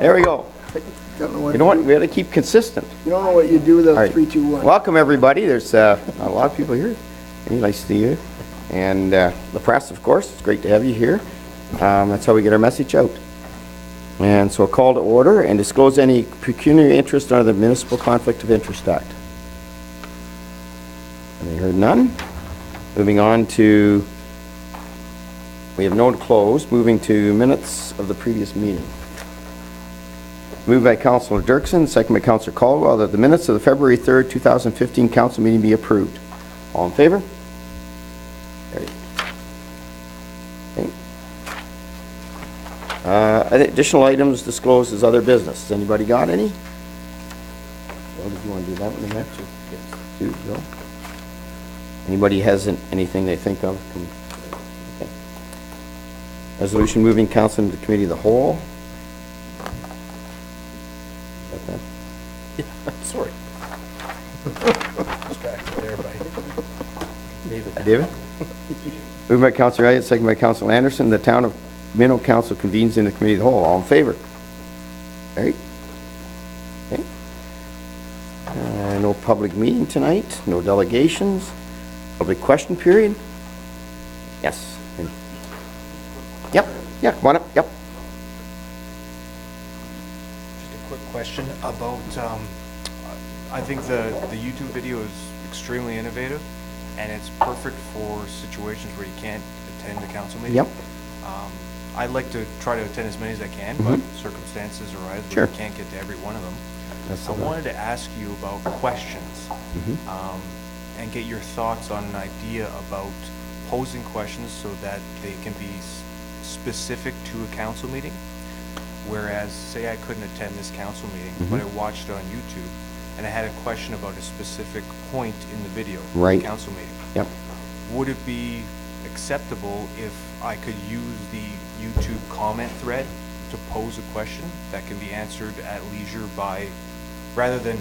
There we go. Don't know what You know what? We got to keep consistent. You don't know what you do with All the right. 3, 2, 1. Welcome, everybody. There's a lot of people here. Hey, nice to see you. And the press, of course. It's great to have you here. That's how we get our message out. And so a call to order and disclose any pecuniary interest under the Municipal Conflict of Interest Act. Any heard none? Moving on to, we have no to close. Moving to minutes of the previous meeting. Moved by Councillor Dirksen, second by Councillor Caldwell, that the minutes of the February 3rd, 2015 council meeting be approved. All in favor? Carried. Okay. Additional items disclosed as other business. Has anybody got any? Well, did you want to do that one next? Yes. Bill? Anybody has anything they think of? Okay. Resolution moving council into committee of the whole. Yeah, sorry. Distracted there by David. David? Moved by Councillor Elliott, second by Councillor Anderson. The town of Minto Council convenes in the committee of the whole. All in favor? Carried. Okay. No public meeting tonight. No delegations. Public question period. Yes. Yep. Yeah. Come on up. Yep. Question about I think the YouTube video is extremely innovative, and it's perfect for situations where you can't attend a council meeting. Yep. I'd like to try to attend as many as I can, but circumstances arise where you can't get to every one of them. I wanted to ask you about questions and get your thoughts on an idea about posing questions so that they can be specific to a council meeting. Whereas, say I couldn't attend this council meeting, but I watched it on YouTube, and I had a question about a specific point in the video, right. The council meeting. Yep. Would it be acceptable if I could use the YouTube comment thread to pose a question that can be answered at leisure by, rather than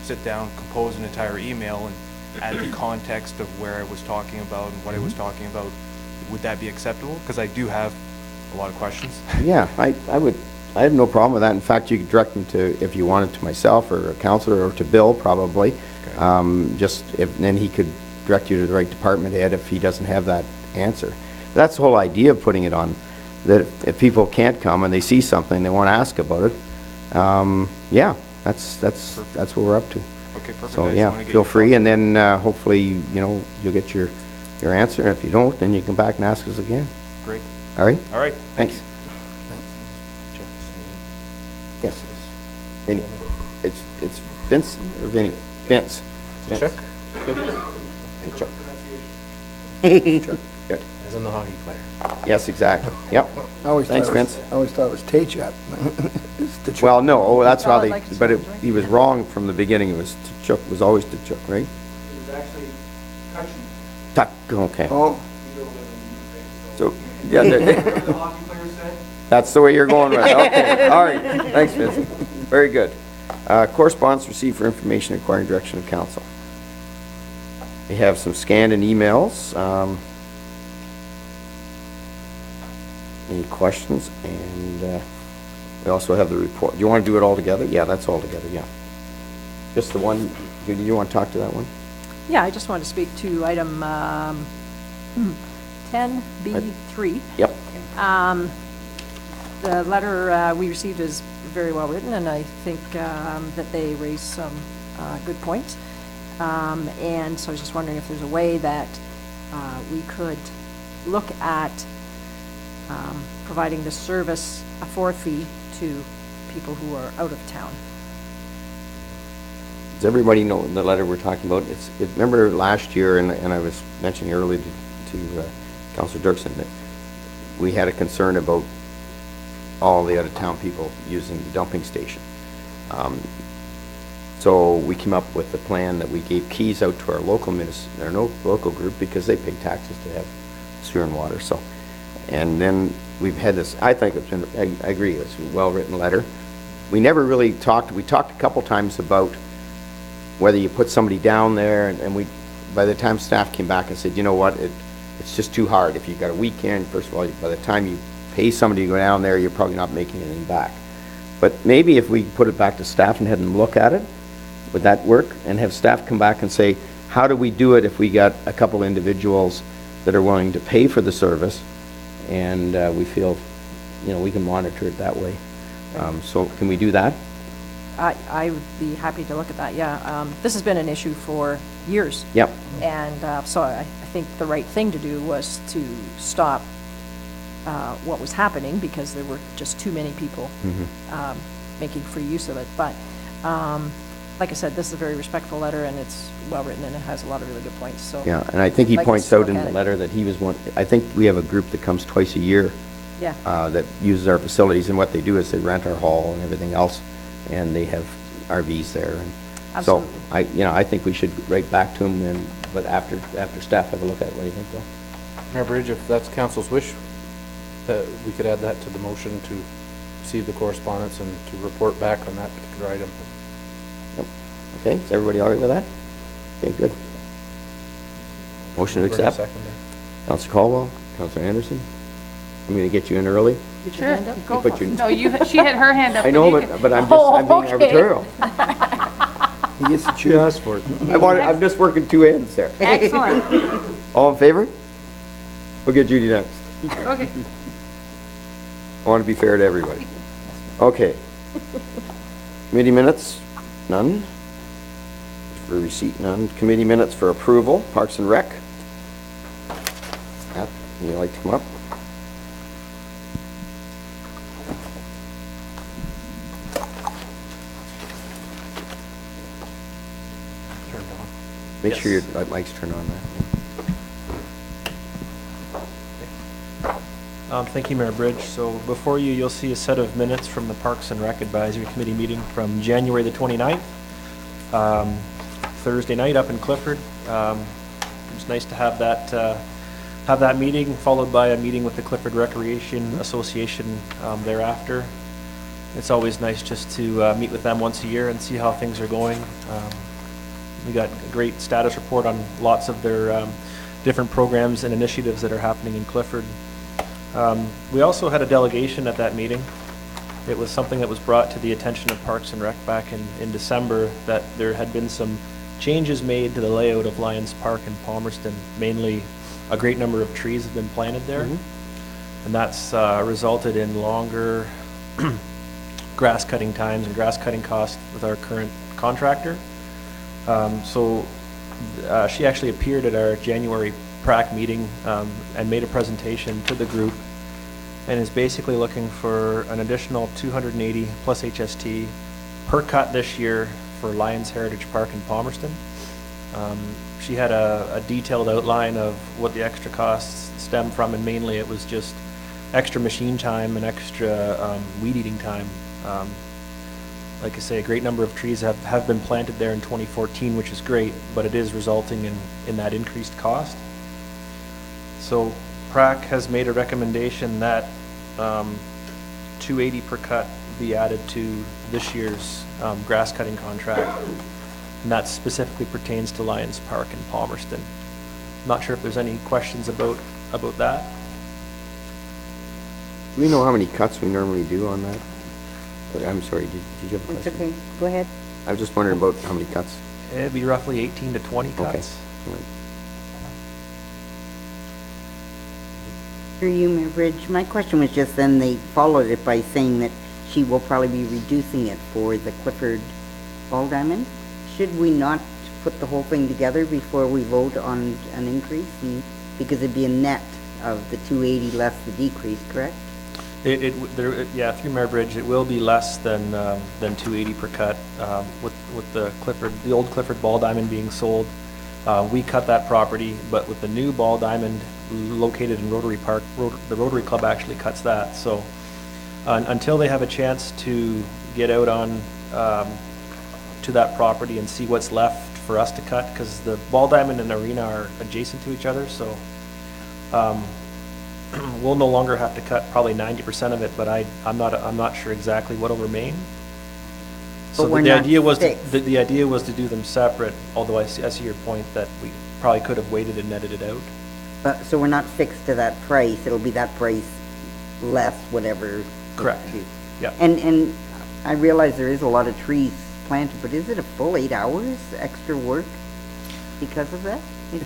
sit down, compose an entire email, and add the context of where I was talking about and what I was talking about? Would that be acceptable? Because I do have a lot of questions. Yeah, I have no problem with that. In fact, you could direct them to, if you wanted, to myself or a councillor or to Bill, probably. Okay. Then he could direct you to the right department head if he doesn't have that answer. That's the whole idea of putting it on, that if people can't come and they see something, they want to ask about it. Yeah, that's what we're up to. Okay, perfect. So yeah, feel free, and then hopefully, you'll get your answer. If you don't, then you come back and ask us again. Great. All right? All right. Thanks. Yes. Vinny. It's Vince or Vinny? Vince. Chuck? Hey, Chuck. Chuck. Good. As in the hockey player. Yes, exactly. Yep. Thanks, Vince. I always thought it was Tay-Chuck. It's the Chuck. Well, no, that's how they, like but Chuck, right? he was wrong from the beginning. It was Chuck, was always the Chuck, right? It was actually Tuck, okay. Oh, So, yeah, the hockey player said. that's the way you're going with it. Okay, all right. Thanks, Vince. Very good. Correspondence received for information requiring direction of council. We have some scanned in emails. Any questions? And we also have the report. Do you want to do it all together? Yeah, that's all together, yeah. Just the one, do you want to talk to that one? Yeah, I just wanted to speak to item 10B3. Yep. The letter we received is very well written, and I think that they raised some good points. And so I was just wondering if there's a way that we could look at providing the service for a fee to people who are out of town. Does everybody know the letter we're talking about? Remember last year, and I was mentioning earlier to Councillor Dirksen that we had a concern about all the out-of-town people using the dumping station. So we came up with a plan that we gave keys out to our local local group because they pay taxes to have sewer and water. So, and then we've had this. I think it's been. I agree. It's a well-written letter. We never really talked. We talked a couple times about whether you put somebody down there, and we. By the time staff came back and said, you know what, it's just too hard. If you got a weekend, first of all, by the time you pay somebody to go down there, you're probably not making anything back. But maybe if we put it back to staff and had them look at it, would that work? And have staff come back and say, how do we do it if we got a couple individuals that are willing to pay for the service, and we feel, you know, we can monitor it that way. So can we do that? I would be happy to look at that, yeah. This has been an issue for years. Yep. And so I think the right thing to do was to stop what was happening, because there were just too many people making free use of it. But like I said, this is a very respectful letter, and it's well-written, and it has a lot of really good points, so. Yeah, and I think he Like points to out look in at the it. letter that he was one, I think we have a group that comes twice a year Yeah. that uses our facilities, and what they do is they rent our hall and everything else, and they have RVs there. And so Absolutely. I think we should write back to him, but after staff have a look at it. What do you think, Bill? Mayor Bridge, if that's council's wish, that we could add that to the motion to receive the correspondence and to report back on that particular item. Yep. Okay, is everybody all right with that? Okay, good. Motion to accept. Second. Councilor Caldwell, Councilor Anderson. I'm going to get you in early. Get your hand up. Go put for it. your- No, she had her hand up. I know, you but I'm Oh, being okay. arbitrary. He gets to choose. for it. I'm just working two ends there. Excellent. All in favor? We'll get Judy next. Okay. I want to be fair to everybody. Okay. Committee minutes, none. For receipt, none. Committee minutes for approval, Parks and Rec. Matt, would you like to come up? Turned on. Make sure Yes. your mic's turned on there. Thank you, Mayor Bridge. So before you, you'll see a set of minutes from the Parks and Rec Advisory Committee meeting from January the 29th, Thursday night up in Clifford. It was nice to have that meeting, followed by a meeting with the Clifford Recreation Association thereafter. It's always nice just to meet with them once a year and see how things are going. We got a great status report on lots of their different programs and initiatives that are happening in Clifford. We also had a delegation at that meeting. It was something that was brought to the attention of Parks and Rec back in December, that there had been some changes made to the layout of Lions Park in Palmerston. Mainly, a great number of trees have been planted there, and that's resulted in longer grass cutting times and grass cutting costs with our current contractor. So she actually appeared at our January PRAC meeting and made a presentation to the group, and is basically looking for an additional 280 plus HST per cut this year for Lions Heritage Park in Palmerston. She had a detailed outline of what the extra costs stem from, and mainly it was just extra machine time and extra weed eating time. Like I say, a great number of trees have been planted there in 2014, which is great, but it is resulting in that increased cost. So PRAC has made a recommendation that 280 per cut be added to this year's grass cutting contract, and that specifically pertains to Lions Park in Palmerston. Not sure if there's any questions about that. Do we know how many cuts we normally do on that? I'm sorry, did you have a It's question? okay, go ahead. I was just wondering about how many cuts. It'd be roughly 18 to 20 Okay. cuts. All right. Through you, Mayor Bridge, my question was just then they followed it by saying that she will probably be reducing it for the Clifford Ball Diamond. Should we not put the whole thing together before we vote on an increase? Because it'd be a net of the 280 less the decrease, correct? Yeah, through Mayor Bridge, it will be less than 280 per cut. With the old Clifford Ball Diamond being sold, we cut that property, but with the new Ball Diamond located in Rotary Park, the Rotary Club actually cuts that. So until they have a chance to get out on to that property and see what's left for us to cut, because the Ball Diamond and Arena are adjacent to each other, so we'll no longer have to cut probably 90% of it, but I'm not sure exactly what'll remain. So But we're the not idea was fixed. the idea was to do them separate. Although I see your point that we probably could have waited and netted it out. So we're not fixed to that price, it'll be that price less whatever. Correct. Yeah. And I realize there is a lot of trees planted, but is it a full 8 hours extra work because of that?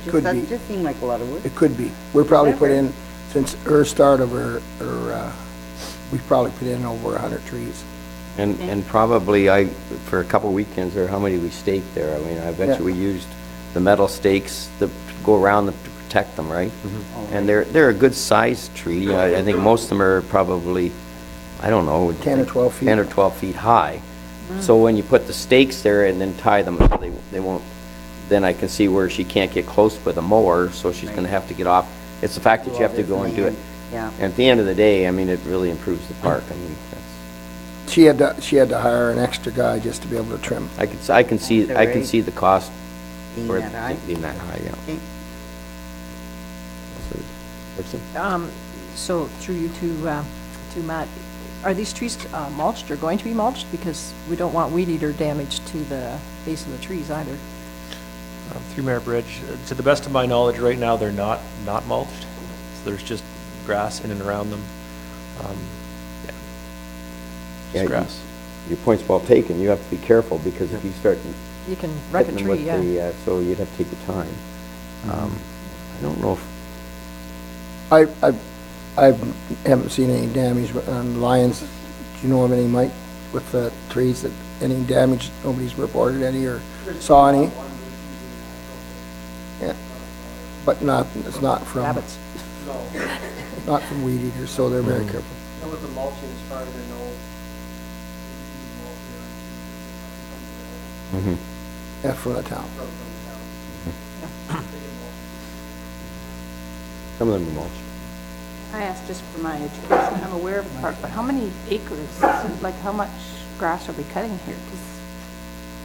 could That be. just seemed like a lot of work. It could be. We're probably put in, since her start of her, we've probably put in over 100 trees. And probably for a couple weekends, or how many we staked there, I mean, I bet Yeah. you we used the metal stakes to go around them to protect them, right? And they're a good sized tree. I think most of them are probably, I don't know. 10 or 12 feet. 10 or 12 feet high. So when you put the stakes there and then tie them, they won't, then I can see where she can't get close with a mower, so she's gonna have to get off. It's the fact that you have to go and do it. Yeah. And at the end of the day, I mean, it really improves the park. I mean, that's, She had to hire an extra guy just to be able to trim. I can see the cost Being for that high? it being that high, yeah. Okay. Gibson? So through you to Matt, are these trees mulched or going to be mulched? Because we don't want weed eater damage to the base of the trees either. Through Mayor Bridge, to the best of my knowledge, right now, they're not mulched. So there's just grass in and around them. Yeah. Yeah, Just grass. Your point's well taken. You have to be careful, because if you start You can wreck a hitting them with tree, yeah. so you'd have to take your time. I don't know if, I haven't seen any damage on lions. Do you know of any, Mike, with the trees, that any damage? Nobody's reported any or saw any? Yeah, but it's not from, Rabbits. not from weed eaters, so they're very careful. And with the mulching, as far as I know, Yeah, from the town. some of them are mulched. I asked just for my education. I'm aware of the park, but how many acres, like how much grass are we cutting here? Because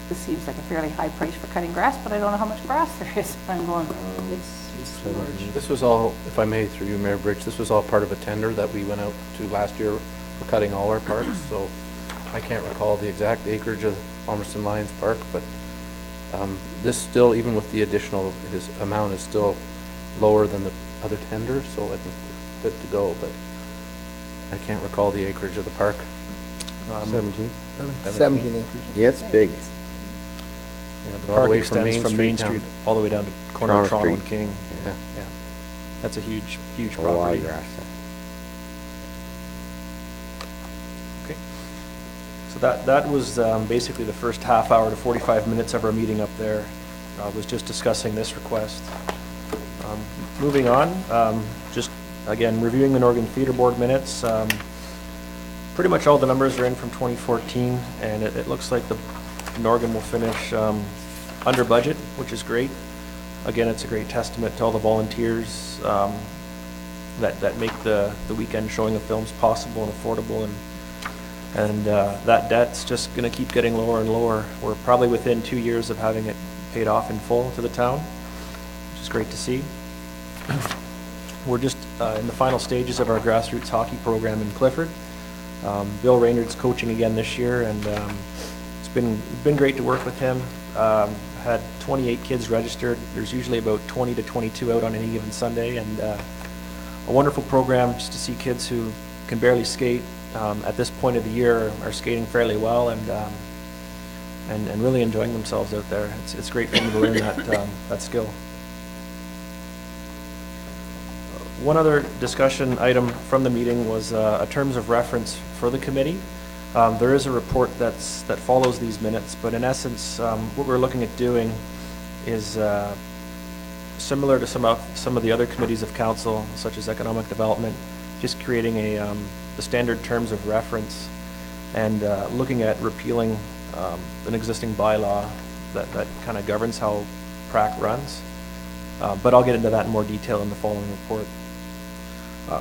this seems like a fairly high price for cutting grass, but I don't know how much grass there is. I'm going, it's large. This was all, if I may, through you, Mayor Bridge, this was all part of a tender that we went out to last year for cutting all our parks, so I can't recall the exact acreage of Palmerston Lions Park, but this still, even with the additional, his amount is still lower than the other tenders, so I think we're good to go, but I can't recall the acreage of the park. 17? 17 acres. Yeah, it's big. Yeah, but The all the park way from extends from Main down. Street all the way down to corner Toronto of Toronto and Street. King. Yeah. Yeah. That's a huge A lot property. of grass. Okay. So that was basically the first half hour to 45 minutes of our meeting up there. Was just discussing this request. Moving on, just again, reviewing the Norgan Theatre Board minutes. Pretty much all the numbers are in from 2014, and it looks like the Norgan will finish under budget, which is great. Again, it's a great testament to all the volunteers that make the weekend showing of films possible and affordable, and that debt's just going to keep getting lower and lower. We're probably within 2 years of having it paid off in full to the town, which is great to see. We're just in the final stages of our grassroots hockey program in Clifford. Bill Raynard's coaching again this year, and it's been great to work with him. Had 28 kids registered. There's usually about 20 to 22 out on any given Sunday, and a wonderful program just to see kids who can barely skate at this point of the year are skating fairly well and really enjoying themselves out there. It's great for them to learn that skill. One other discussion item from the meeting was a terms of reference for the committee. There is a report that follows these minutes, but in essence, what we're looking at doing is similar to some of the other committees of council, such as economic development, just creating the standard terms of reference and looking at repealing an existing bylaw that kind of governs how PRAC runs. But I'll get into that in more detail in the following report.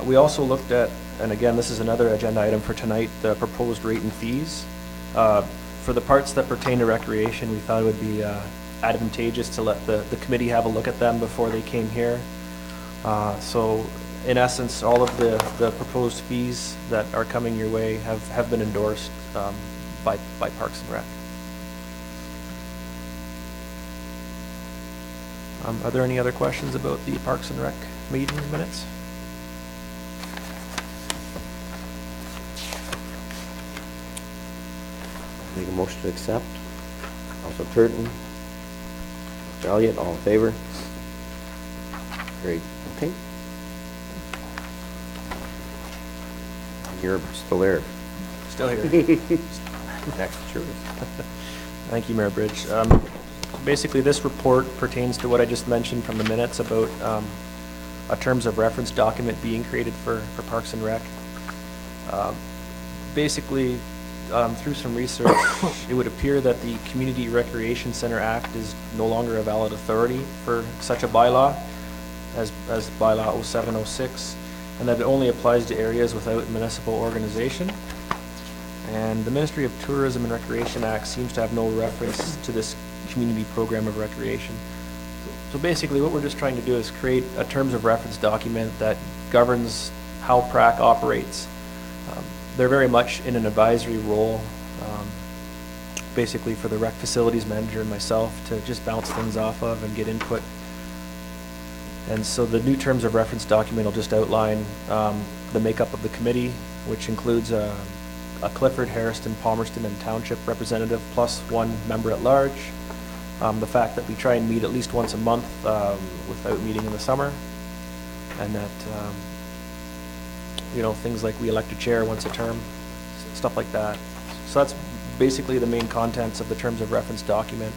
We also looked at, and again, this is another agenda item for tonight, the proposed rate and fees. For the parts that pertain to recreation, we thought it would be advantageous to let the committee have a look at them before they came here. So in essence, all of the proposed fees that are coming your way have been endorsed by Parks and Rec. Are there any other questions about the Parks and Rec meeting minutes? Make a motion to accept. Councilor Turton. Mr. Elliott, all in favor? Great, okay. You're still there. Still here. Next, sure. Thank you, Mayor Bridge. Basically, this report pertains to what I just mentioned from the minutes about a terms of reference document being created for Parks and Rec. Basically, through some research, it would appear that the Community Recreation Center Act is no longer a valid authority for such a bylaw as bylaw 0706, and that it only applies to areas without municipal organization. And the Ministry of Tourism and Recreation Act seems to have no reference to this community program of recreation. So basically what we're just trying to do is create a terms of reference document that governs how PRAC operates. They're very much in an advisory role, basically for the rec facilities manager and myself to just bounce things off of and get input. And so the new terms of reference document will just outline the makeup of the committee, which includes a Clifford, Harrison, Palmerston, and Township representative plus one member at large. The fact that we try and meet at least once a month without meeting in the summer, and that you know, things like we elect a chair once a term, stuff like that. So that's basically the main contents of the terms of reference document.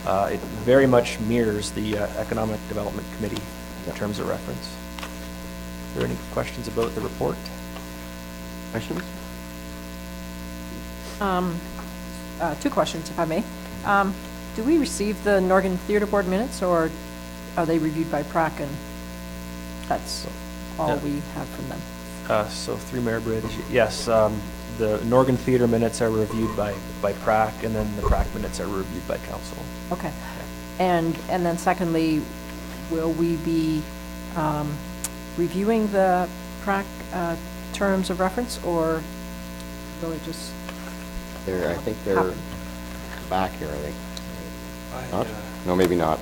It very much mirrors the Economic Development Committee in terms of reference. Are there any questions about the report? Questions? Two questions, if I may. Do we receive the Norgan Theatre Board minutes, or are they reviewed by PRAC, and that's all we have from them? So through Mayor Bridge, yes, the Norgan Theatre minutes are reviewed by PRAC, and then the PRAC minutes are reviewed by council. Okay. And then secondly, will we be reviewing the PRAC terms of reference, or will it just I think they're happen? back here, I think. Not? No, maybe not.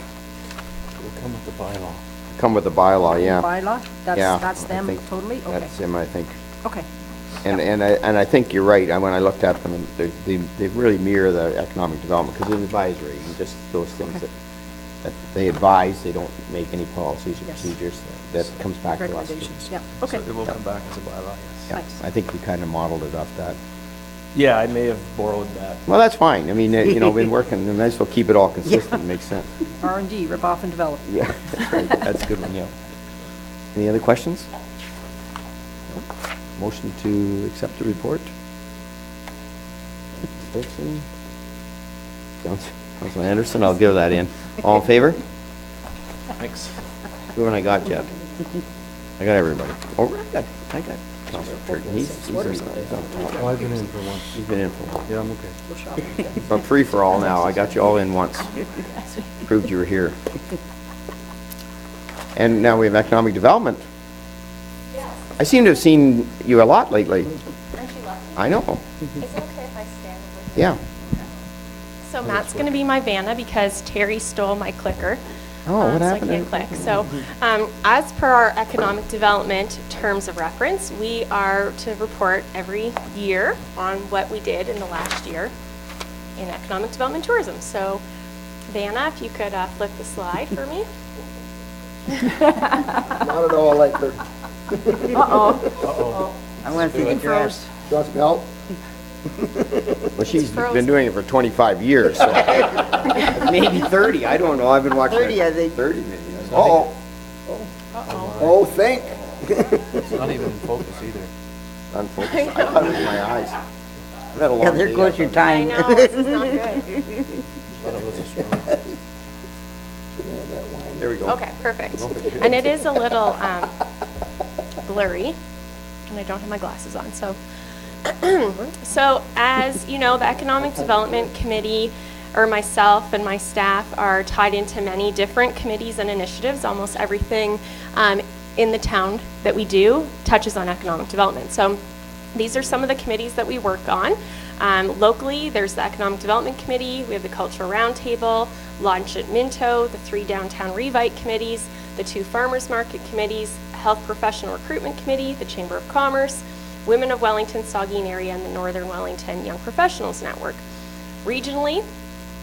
We'll come with the bylaw. Come with the bylaw, yeah. Bylaw? Yeah, That's I them think totally? Okay. That's them, I think. Okay. And I think you're right. When I looked at them, they really mirror the economic development, because it's advisory, and just those things Okay. that they advise, they don't make any policies or Yes. procedures. That comes back to us. Recommendations, yeah, okay. So it will come back as a bylaw, yes. Yeah, Thanks. I think we kind of modeled it off that. Yeah, I may have borrowed that. Well, that's fine. I mean, you know, been working, we might as well keep it all consistent, makes sense. R&D, rip off and develop. Yeah, that's right. That's a good one, yeah. Any other questions? No? Motion to accept the report? Dixon? Councilor Anderson, I'll give that in. All in favor? Thanks. Who haven't I got yet? I got everybody. Oh, I got Councilor Turton. He's on top. Oh, I've been in for once. He's been in for one. Yeah, I'm okay. I'm free for all now. I got you all in once. Proved you were here. And now we have economic development. I seem to have seen you a lot lately. Aren't you lucky? I know. Is it okay if I stand over here? Yeah. So Matt's going to be my Vanna because Terry stole my clicker. Oh, what happened? So I can't click. So as per our economic development terms of reference, we are to report every year on what we did in the last year in economic development tourism. So Vanna, if you could flip the slide for me. Not at all like her. I want to see the dress. Want some help? Well, she's been frozen. doing it for 25 years, so maybe 30. I don't know. I've been watching 30, it. I think. 30 maybe. Uh-oh. Oh, think. It's not even in focus either. Unfocused. I cut it with my eyes. I've had a long Yeah, there day. goes your I time. know, this is not good. A lot of us are strong. There we go. Okay, perfect. And it is a little blurry, and I don't have my glasses on, so. So as you know, the Economic Development Committee, or myself and my staff, are tied into many different committees and initiatives. Almost everything in the town that we do touches on economic development. So these are some of the committees that we work on. Locally, there's the Economic Development Committee, we have the Cultural Roundtable, Launch at Minto, the 3 Downtown Revite Committees, the 2 Farmers Market Committees, Health Professional Recruitment Committee, the Chamber of Commerce, Women of Wellington, Saugeen area, and the Northern Wellington Young Professionals Network. Regionally,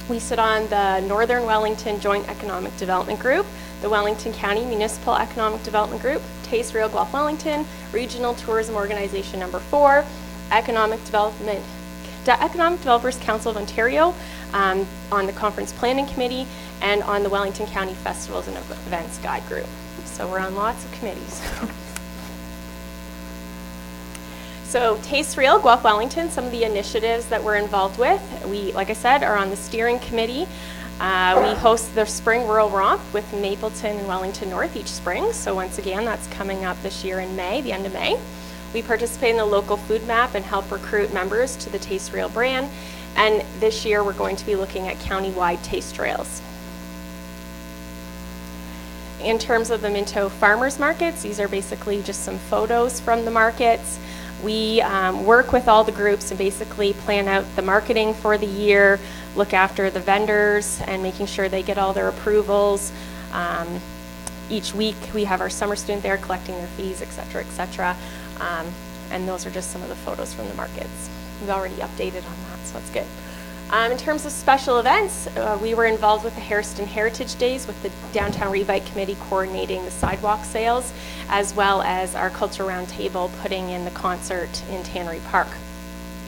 we sit on the Northern Wellington Joint Economic Development Group, the Wellington County Municipal Economic Development Group, Taste Rail Guelph Wellington, Regional Tourism Organization number 4, Economic Developers Council of Ontario, on the Conference Planning Committee, and on the Wellington County Festivals and Events Guide Group. So we're on lots of committees. So Taste Rail Guelph Wellington, some of the initiatives that we're involved with, we, like I said, are on the steering committee. We host the Spring Rural Romp with Mapleton and Wellington North each spring. So once again, that's coming up this year in May, the end of May. We participate in the local food map and help recruit members to the Taste Rail brand. And this year, we're going to be looking at county-wide taste trails. In terms of the Minto farmers markets, these are basically just some photos from the markets. We work with all the groups and basically plan out the marketing for the year, look after the vendors and making sure they get all their approvals. Each week we have our summer student there collecting their fees, et cetera, and those are just some of the photos from the markets. We've already updated on that, so that's good. In terms of special events, we were involved with the Hairston Heritage Days with the Downtown Revite Committee coordinating the sidewalk sales, as well as our Culture Roundtable putting in the concert in Tannery Park.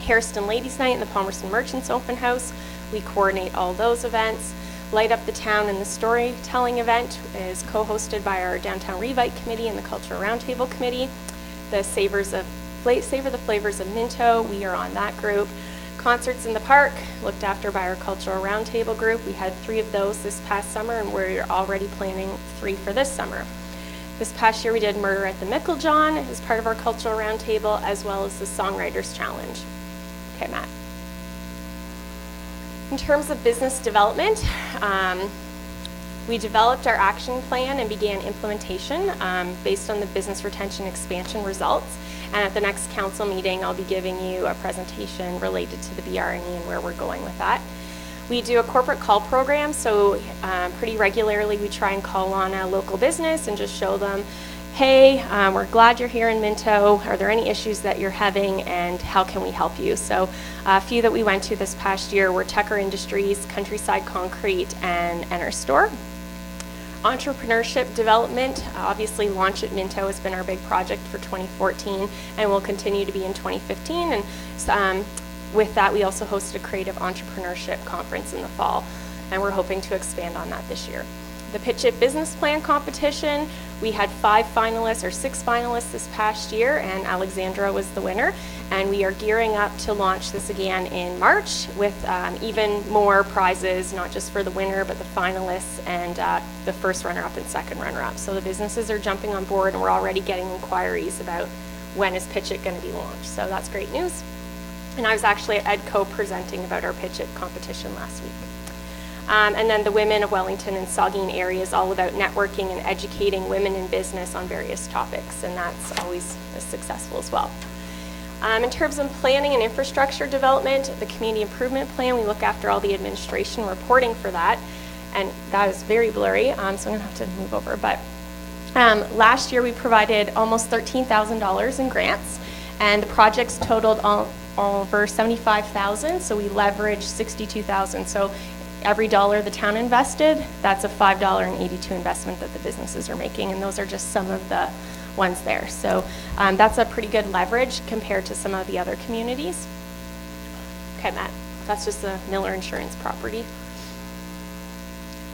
Hairston Ladies Night and the Palmerston Merchants Open House, we coordinate all those events. Light Up the Town and the Storytelling event is co-hosted by our Downtown Revite Committee and the Culture Roundtable Committee. The Savor the Flavors of Minto, we are on that group. Concerts in the Park, looked after by our Cultural Roundtable group. We had 3 of those this past summer, and we're already planning 3 for this summer. This past year we did Murder at the Micklejohn as part of our Cultural Roundtable, as well as the Songwriters Challenge. Okay, Matt. In terms of business development, we developed our action plan and began implementation based on the business retention expansion results. And at the next council meeting, I'll be giving you a presentation related to the BRNE and where we're going with that. We do a corporate call program, so pretty regularly we try and call on a local business and just show them, hey, we're glad you're here in Minto. Are there any issues that you're having, and how can we help you? So a few that we went to this past year were Tucker Industries, Countryside Concrete, and Enter Store. Entrepreneurship development, obviously Launch at Minto has been our big project for 2014 and will continue to be in 2015. And with that, we also hosted a creative entrepreneurship conference in the fall, and we're hoping to expand on that this year. The Pitch It Business Plan competition, we had 6 finalists this past year, and Alexandra was the winner. And we are gearing up to launch this again in March with even more prizes, not just for the winner, but the finalists and the first runner-up and second runner-up. So the businesses are jumping on board, and we're already getting inquiries about when is Pitch It going to be launched. So that's great news. And I was actually at EDCO presenting about our Pitch It competition last week. And then the Women of Wellington and Saugeen area is all about networking and educating women in business on various topics, and that's always successful as well. In terms of planning and infrastructure development, the community improvement plan, we look after all the administration reporting for that, and that is very blurry, so I'm going to have to move over. But last year we provided almost $13,000 in grants, and the projects totaled over $75,000, so we leveraged $62,000. So every dollar the town invested, that's a $5.82 investment that the businesses are making, and those are just some of the ones there. So that's a pretty good leverage compared to some of the other communities. Okay, Matt, that's just the Miller Insurance property.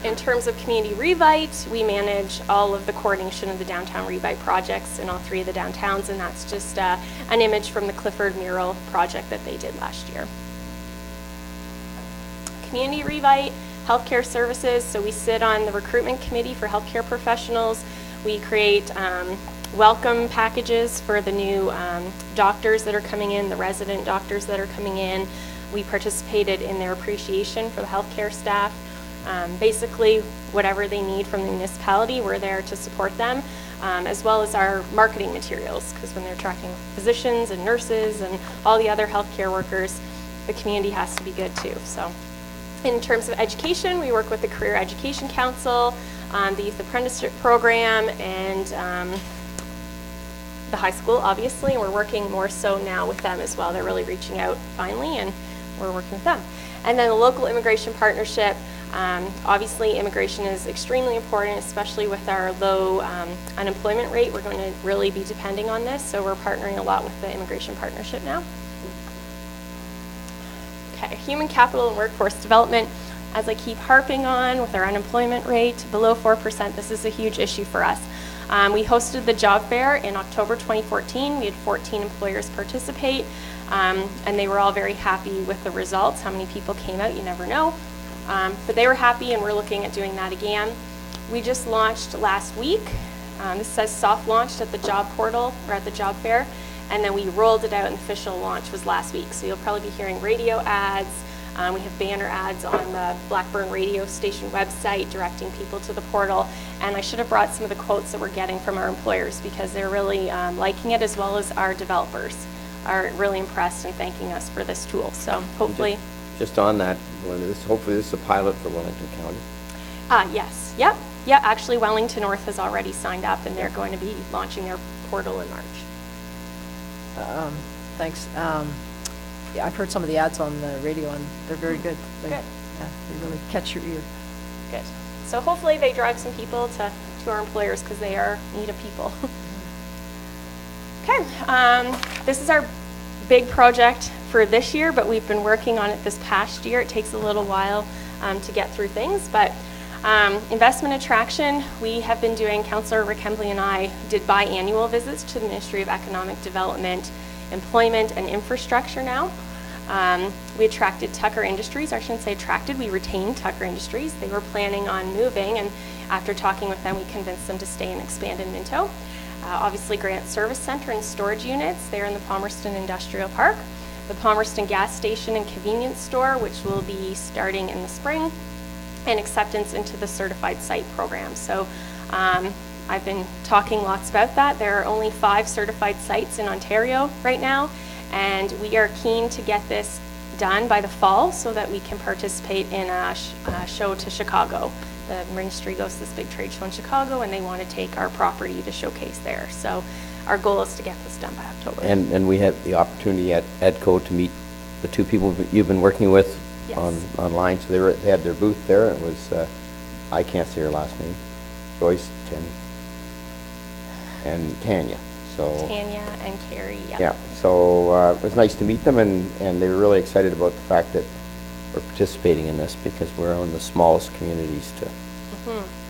In terms of community revite, we manage all of the coordination of the downtown revite projects in all 3 of the downtowns, and that's just an image from the Clifford mural project that they did last year. Community revite, healthcare services, so we sit on the recruitment committee for healthcare professionals. We create welcome packages for the new doctors that are coming in, the resident doctors that are coming in. We participated in their appreciation for the healthcare staff. Basically, whatever they need from the municipality, we're there to support them, as well as our marketing materials, because when they're tracking physicians and nurses and all the other healthcare workers, the community has to be good too. So, in terms of education, we work with the Career Education Council, the Youth Apprenticeship Program, and the high school, obviously, and we're working more so now with them as well. They're really reaching out finally, and we're working with them. And then the local immigration partnership. Obviously, immigration is extremely important, especially with our low unemployment rate. We're going to really be depending on this, so we're partnering a lot with the immigration partnership now. Okay, human capital and workforce development. As I keep harping on with our unemployment rate below 4%, this is a huge issue for us. We hosted the job fair in October 2014. We had 14 employers participate, and they were all very happy with the results. How many people came out, you never know. But they were happy, and we're looking at doing that again. We just launched last week. This says soft launched at the job portal or at the job fair, and then we rolled it out, and the official launch was last week. So you'll probably be hearing radio ads. We have banner ads on the Blackburn radio station website directing people to the portal. And I should have brought some of the quotes that we're getting from our employers because they're really liking it, as well as our developers are really impressed and thanking us for this tool. So hopefully. Just on that, hopefully this is a pilot for Wellington County. Yes, yep. Yeah, actually Wellington North has already signed up, and they're going to be launching their portal in March. Thanks. Yeah, I've heard some of the ads on the radio, and they're very good. Good. Yeah, they really catch your ear. Good. So hopefully they drive some people to our employers because they are in need of people. Okay, this is our big project for this year, but we've been working on it this past year. It takes a little while to get through things, but investment attraction, we have been doing, Councillor Rick Hembley and I did biannual visits to the Ministry of Economic Development, Employment and Infrastructure now. We attracted Tucker Industries, or I shouldn't say attracted, we retained Tucker Industries. They were planning on moving, and after talking with them, we convinced them to stay and expand in Minto. Obviously, Grant Service Center and storage units there in the Palmerston Industrial Park. The Palmerston Gas Station and Convenience Store, which will be starting in the spring, and acceptance into the Certified Site program. So I've been talking lots about that. There are only 5 certified sites in Ontario right now, and we are keen to get this done by the fall so that we can participate in a show to Chicago. The Ministry goes to this big trade show in Chicago, and they want to take our property to showcase there. So our goal is to get this done by October. And we had the opportunity at EDCO to meet the 2 people you've been working with. Yes. Online. So they had their booth there. It was, I can't say her last name, Joyce, and Tanya. So Tanya and Carrie, yeah. Yeah, so it was nice to meet them, and they were really excited about the fact that we're participating in this because we're one of the smallest communities to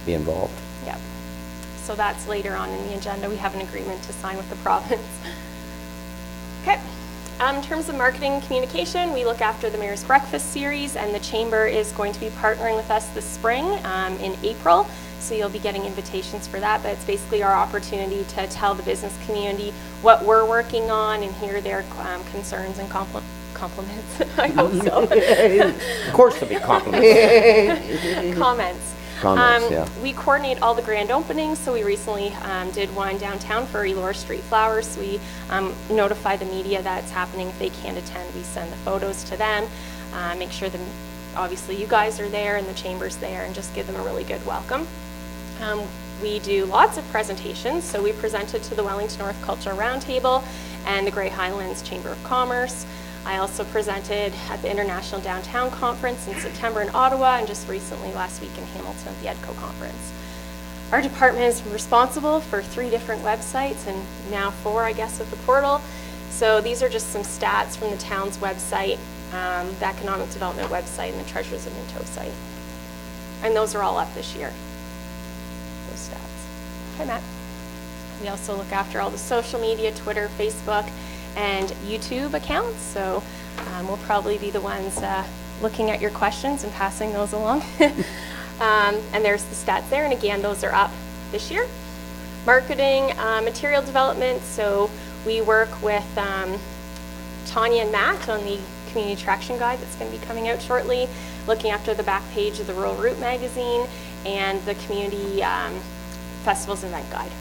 be involved. Yeah. So that's later on in the agenda. We have an agreement to sign with the province. Okay. In terms of marketing and communication, we look after the Mayor's Breakfast series, and the Chamber is going to be partnering with us this spring in April. So you'll be getting invitations for that, but it's basically our opportunity to tell the business community what we're working on and hear their concerns and compliments. I hope so. Of course there'll be compliments. Comments. Yeah. We coordinate all the grand openings, so we recently did one downtown for Elora Street Flowers. We notify the media that it's happening. If they can't attend, we send the photos to them, make sure that obviously you guys are there and the Chamber's there, and just give them a really good welcome. We do lots of presentations, so we presented to the Wellington North Cultural Roundtable and the Grey Highlands Chamber of Commerce. I also presented at the International Downtown Conference in September in Ottawa, and just recently last week in Hamilton at the EDCO Conference. Our department is responsible for 3 different websites, and now 4, I guess, with the portal. So these are just some stats from the town's website, the Economic Development website, and the Treasures of Minto site. And those are all up this year, those stats. Okay, Matt. We also look after all the social media, Twitter, Facebook, and YouTube accounts, so we'll probably be the ones looking at your questions and passing those along. And there's the stats there, and again, those are up this year. Marketing, material development, so we work with Tanya and Matt on the Community Attraction Guide that's going to be coming out shortly, looking after the back page of the Rural Route magazine and the Community Festivals Event Guide.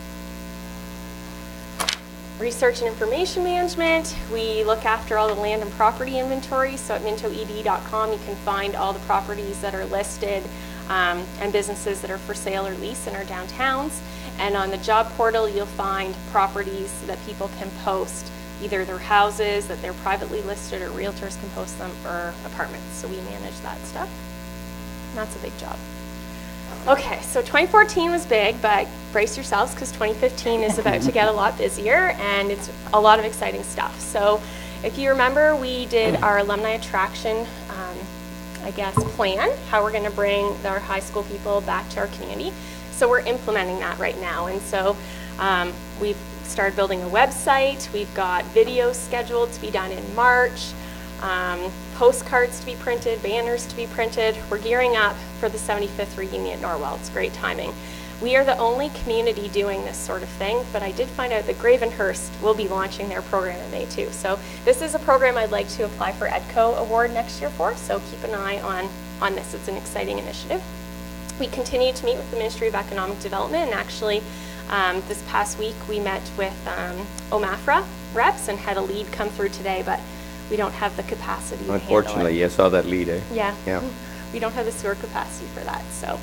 Research and information management, we look after all the land and property inventory, so at mintoed.com you can find all the properties that are listed and businesses that are for sale or lease in our downtowns. And on the job portal, you'll find properties that people can post, either their houses that they're privately listed or realtors can post them, or apartments. So we manage that stuff. And that's a big job. Okay, so 2014 was big, but brace yourselves because 2015 is about to get a lot busier, and it's a lot of exciting stuff. So if you remember, we did our alumni attraction, plan, how we're going to bring our high school people back to our community. So we're implementing that right now. And so we've started building a website. We've got videos scheduled to be done in March, postcards to be printed, banners to be printed. We're gearing up for the 75th reunion at Norwell. It's great timing. We are the only community doing this sort of thing, but I did find out that Gravenhurst will be launching their program in May too. So this is a program I'd like to apply for EDCO award next year for, so keep an eye on this. It's an exciting initiative. We continue to meet with the Ministry of Economic Development, and actually this past week we met with OMAFRA reps and had a lead come through today, but we don't have the capacity to handle it. Unfortunately, I saw that lead, eh? Yeah. Yeah. We don't have the sewer capacity for that, so.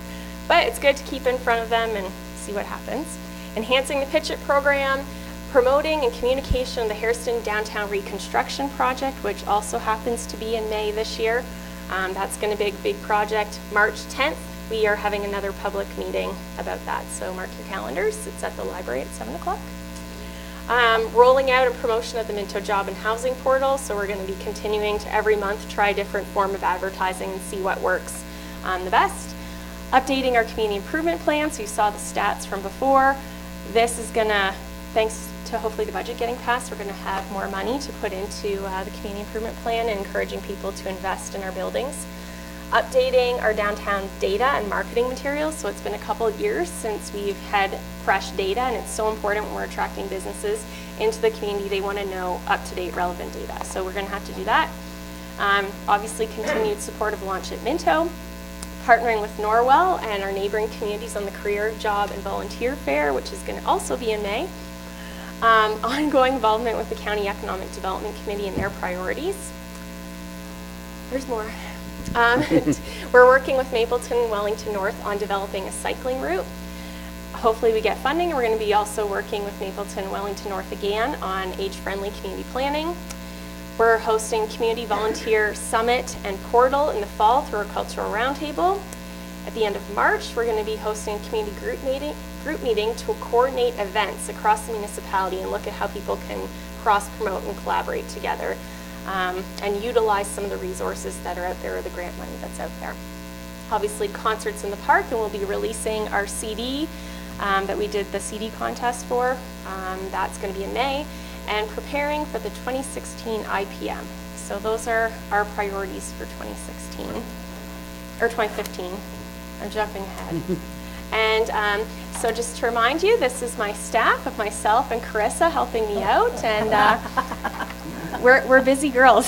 But it's good to keep in front of them and see what happens. Enhancing the Pitch It program, promoting and communication of the Hairston Downtown Reconstruction Project, which also happens to be in May this year. That's going to be a big project. March 10th, we are having another public meeting about that, so mark your calendars. It's at the library at 7 o'clock. Rolling out a promotion of the Minto Job and Housing Portal, so we're going to be continuing to every month try a different form of advertising and see what works the best. Updating our community improvement plan, so you saw the stats from before. This is going to, thanks to hopefully the budget getting passed, we're going to have more money to put into the community improvement plan and encouraging people to invest in our buildings. Updating our downtown data and marketing materials, so it's been a couple of years since we've had fresh data, and it's so important when we're attracting businesses into the community. They want to know up-to-date relevant data, so we're going to have to do that. Obviously continued support of Launch at Minto, partnering with Norwell and our neighboring communities on the Career, Job, and Volunteer Fair, which is going to also be in May. Ongoing involvement with the County Economic Development Committee and their priorities. There's more. We're working with Mapleton and Wellington North on developing a cycling route. Hopefully we get funding, and we're going to be also working with Mapleton and Wellington North again on age-friendly community planning. We're hosting Community Volunteer Summit and Portal in the fall through our Cultural Roundtable. At the end of March, we're going to be hosting a community group meeting to coordinate events across the municipality and look at how people can cross-promote and collaborate together and utilize some of the resources that are out there, or the grant money that's out there. Obviously, concerts in the park, and we'll be releasing our CD that we did the CD contest for. That's going to be in May. And preparing for the 2016 IPM. So those are our priorities for 2016, or 2015. I'm jumping ahead. And so just to remind you, this is my staff of myself and Carissa helping me out, and we're busy girls.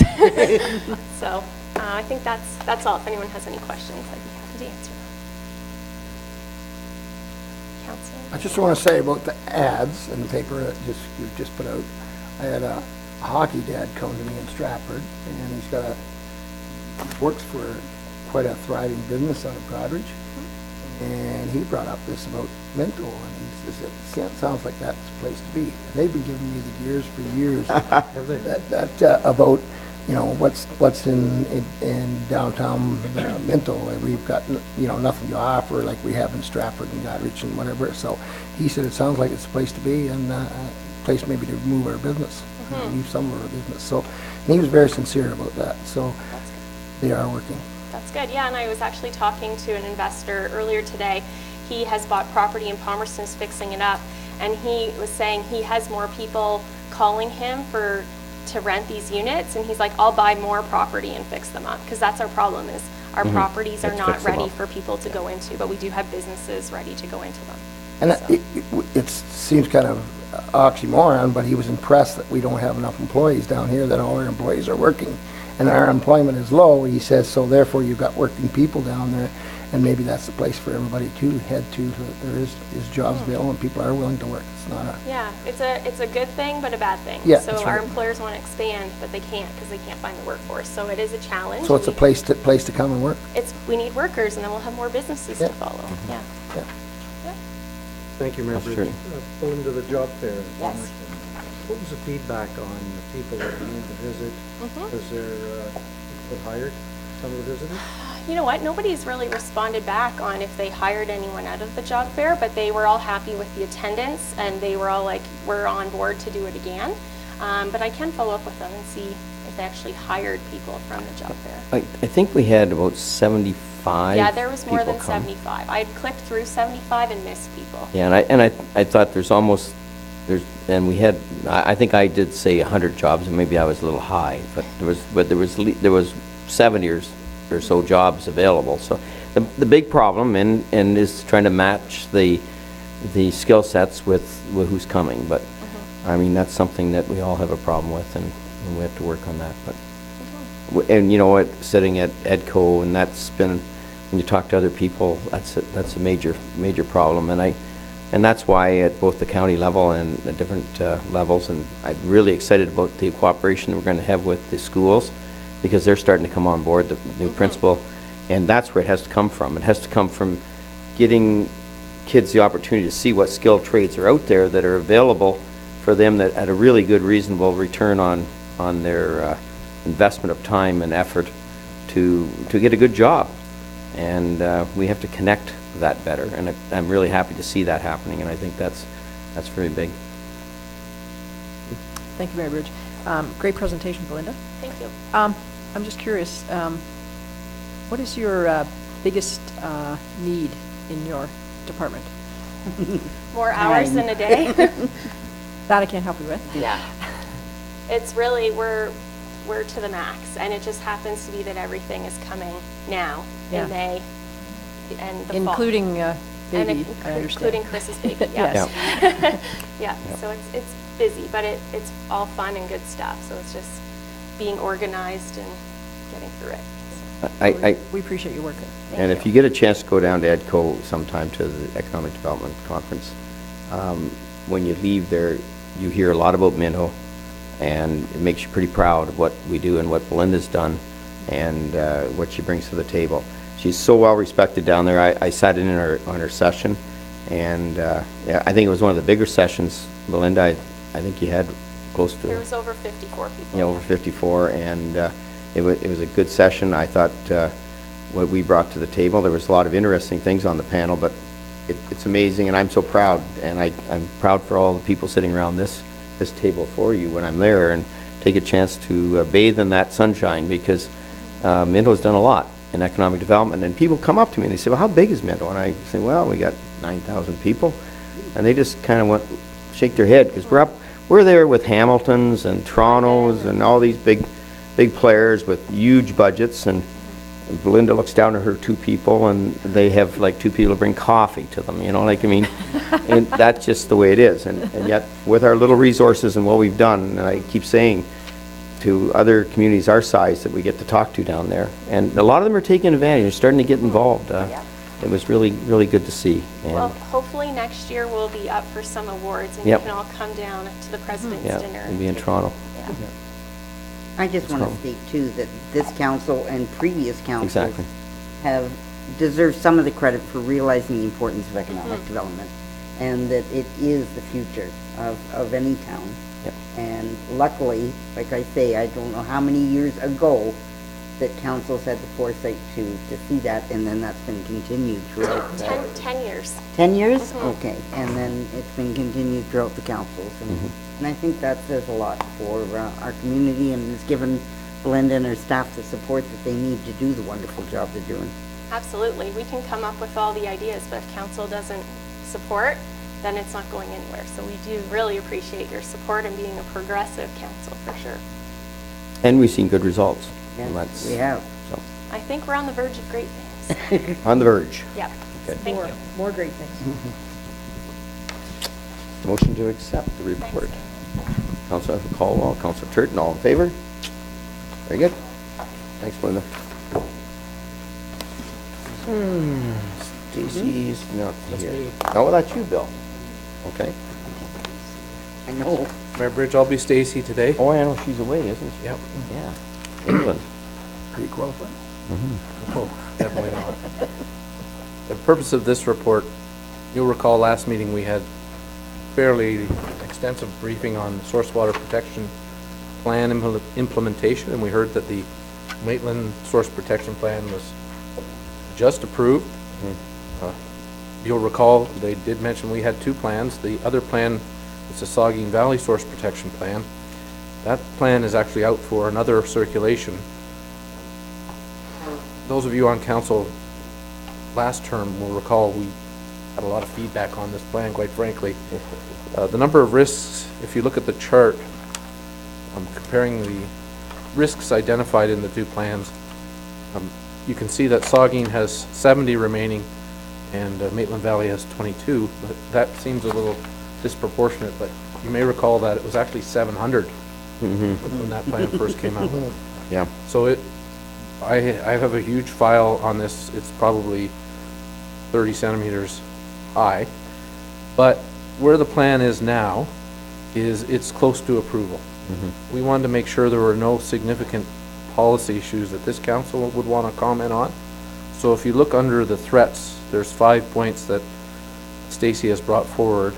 So I think that's all. If anyone has any questions, I'd be happy to answer them. Councilor? I just want to say about the ads in the paper that you just put out. I had a hockey dad come to me in Stratford, and he's got works for quite a thriving business out of Broadridge, and he brought up this about Minto, and he says, it sounds like that's the place to be. And they've been giving me the gears for years about, you know, what's in downtown Minto, and we've got, you know, nothing to offer like we have in Stratford and Goderich and whatever. So he said it sounds like it's the place to be, and place maybe to move our business, move some of our business. So, and he was very sincere about that. So they are working. That's good. Yeah, and I was actually talking to an investor earlier today. He has bought property in Palmerston, is fixing it up, and he was saying he has more people calling him to rent these units, and he's like, I'll buy more property and fix them up, because that's our problem, is our properties are not ready for people to go into, but we do have businesses ready to go into them. And so. it seems kind of oxymoron, but he was impressed that we don't have enough employees down here, that all our employees are working. And our employment is low, he says, so therefore you've got working people down there, and maybe that's the place for everybody to head to, so that there is jobs available and people are willing to work. It's not a... Yeah, it's a good thing, but a bad thing. Yeah, so our employers want to expand, but they can't because they can't find the workforce. So it is a challenge. So it's a place to come and work? We need workers, and then we'll have more businesses to follow. Yeah. Thank you, Mayor That's Bridge. true. Going to the job fair in Yes. Palmerston, what was the feedback on the people that came to visit? Was there, people hired some of the visitors? You know what, nobody's really responded back on if they hired anyone out of the job fair, but they were all happy with the attendance, and they were all like, we're on board to do it again. But I can follow up with them and see if they actually hired people from the job fair. I think we had about 75 Yeah, there was more people than come. 75. I'd clicked through 75 and missed people. Yeah, and I thought and we had, I think I did say 100 jobs, and maybe I was a little high, but there was 70 or so jobs available. So the big problem is trying to match the skill sets with who's coming. But I mean, that's something that we all have a problem with, and we have to work on that. But and you know what, sitting at EDCO, and that's been, when you talk to other people, that's a major problem. And that's why at both the county level and the different levels, and I'm really excited about the cooperation we're going to have with the schools, because they're starting to come on board, the new principal, and that's where it has to come from. It has to come from getting kids the opportunity to see what skilled trades are out there that are available for them, that at a really good, reasonable return on their investment of time and effort to get a good job. And we have to connect that better, and I'm really happy to see that happening, and I think that's very big. Thank you, Mayor Bridge. Great presentation, Belinda. Thank you. I'm just curious, what is your biggest need in your department? More hours in a day. That I can't help you with. Yeah. It's really, we're to the max, and it just happens to be that everything is coming now Yeah. in May and the fall. Including baby, I understand. Including Chris's baby, yes. Yeah, so it's busy, but it's all fun and good stuff, so it's just being organized and getting through it. We appreciate you working. And if you get a chance to go down to EDCO sometime to the Economic Development Conference, when you leave there, you hear a lot about Minto, and it makes you pretty proud of what we do and what Belinda's done, and what she brings to the table. She's so well respected down there. I sat in on her session, and yeah, I think it was one of the bigger sessions, Belinda. I think you had close to... There was over 54 people. Yeah, over 54, and it was a good session. I thought what we brought to the table, there was a lot of interesting things on the panel, but it's amazing, and I'm so proud, and I'm proud for all the people sitting around this table for you when I'm there, and take a chance to bathe in that sunshine, because Minto's done a lot in economic development, and people come up to me and they say, well, how big is Minto? And I say, well, we got 9,000 people, and they just kind of shake their head, because we're there with Hamiltons and Torontos and all these big players with huge budgets, and Belinda looks down at her two people, and they have like two people to bring coffee to them, you know, like, I mean, and that's just the way it is, and yet with our little resources and what we've done, and I keep saying to other communities our size that we get to talk to down there, and a lot of them are taking advantage, they're starting to get involved. It was really, really good to see. And well, hopefully next year we'll be up for some awards, and Yep. you can all come down to the President's Dinner. Yeah, we'll be in Toronto. Yeah. I just want to state too that this council and previous councils Exactly. have deserved some of the credit for realizing the importance of economic development, and that it is the future of any town. Yep. And luckily, like I say, I don't know how many years ago that councils had the foresight to see that, and then that's been continued throughout. 10 years. 10 years? Okay, and then it's been continued throughout the councils, and I think that says a lot for our community, and has given Belinda and her staff the support that they need to do the wonderful job they're doing. Absolutely. We can come up with all the ideas, but if council doesn't support, then it's not going anywhere. So we do really appreciate your support and being a progressive council, for sure. And we've seen good results. Yes, we have. So, I think we're on the verge of great things. on the verge. Yep. Okay. Thank you. More great things. Motion to accept the report. Councilor Caldwell, Councilor Turton, all in favor? Very good. Thanks, Belinda. Stacy's not here. Oh, that's you, Bill. Okay. I know. Mayor Bridge, I'll be Stacy today. Oh, I know she's away, isn't she? Yep. Yeah. England. Pretty qualified. Oh, definitely not. The purpose of this report You'll recall last meeting, we had fairly extensive briefing on source water protection plan implementation, and we heard that the Maitland Source Protection Plan was just approved. You'll recall, they did mention we had two plans. The other plan is the Saugeen Valley Source Protection Plan. That plan is actually out for another circulation. Those of you on council last term will recall we had a lot of feedback on this plan, quite frankly. The number of risks, if you look at the chart, comparing the risks identified in the two plans, you can see that Saugeen has 70 remaining and Maitland Valley has 22, but that seems a little disproportionate, but you may recall that it was actually 700 when that plan first came out. Yeah. So I have a huge file on this. It's probably 30 centimeters high, but where the plan is now is it's close to approval. We wanted to make sure there were no significant policy issues that this council would want to comment on. So if you look under the threats, there's 5 points that Stacy has brought forward.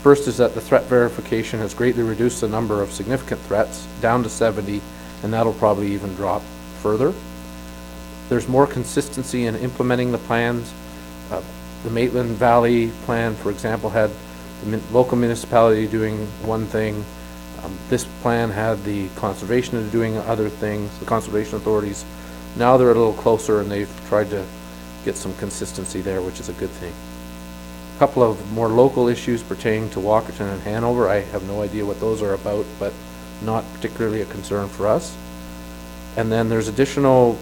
First is that the threat verification has greatly reduced the number of significant threats down to 70, and that'll probably even drop further. There's more consistency in implementing the plans. The Maitland Valley plan, for example, had the local municipality doing one thing. This plan had the conservation doing other things, the conservation authorities. Now they're a little closer and they've tried to get some consistency there, which is a good thing. A couple of more local issues pertaining to Walkerton and Hanover. I have no idea what those are about, but not particularly a concern for us. And then there's additional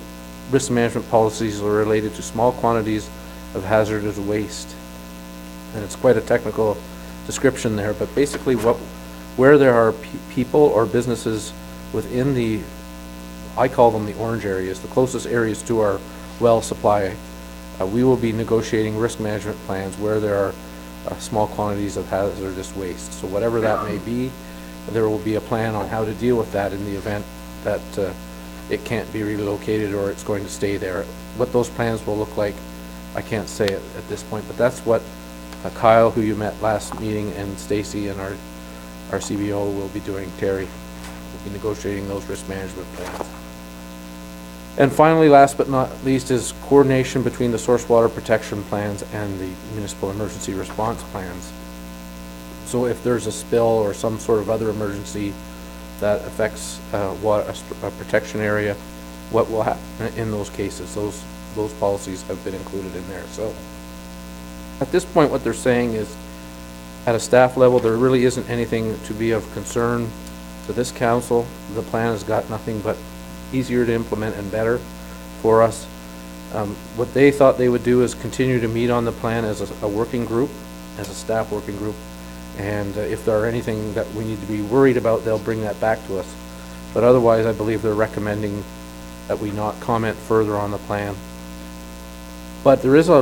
risk management policies related to small quantities of hazardous waste. And it's quite a technical description there, but basically where there are people or businesses within the, I call them the orange areas, the closest areas to our well supply, we will be negotiating risk management plans where there are small quantities of hazardous waste. So whatever that may be, there will be a plan on how to deal with that in the event that it can't be relocated or it's going to stay there. What those plans will look like, I can't say it at this point, but that's what Kyle, who you met last meeting, and Stacy and our CBO will be doing. Terry will be negotiating those risk management plans. And finally, last but not least, is coordination between the source water protection plans and the municipal emergency response plans. So if there's a spill or some sort of other emergency that affects a protection area, what will happen in those cases? Those policies have been included in there. So at this point, what they're saying is, at a staff level, there really isn't anything to be of concern to this council. The plan has got nothing but easier to implement and better for us. What they thought they would do is continue to meet on the plan as a working group, as a staff working group, and if there are anything that we need to be worried about, they'll bring that back to us. But otherwise, I believe they're recommending that we not comment further on the plan. But there is a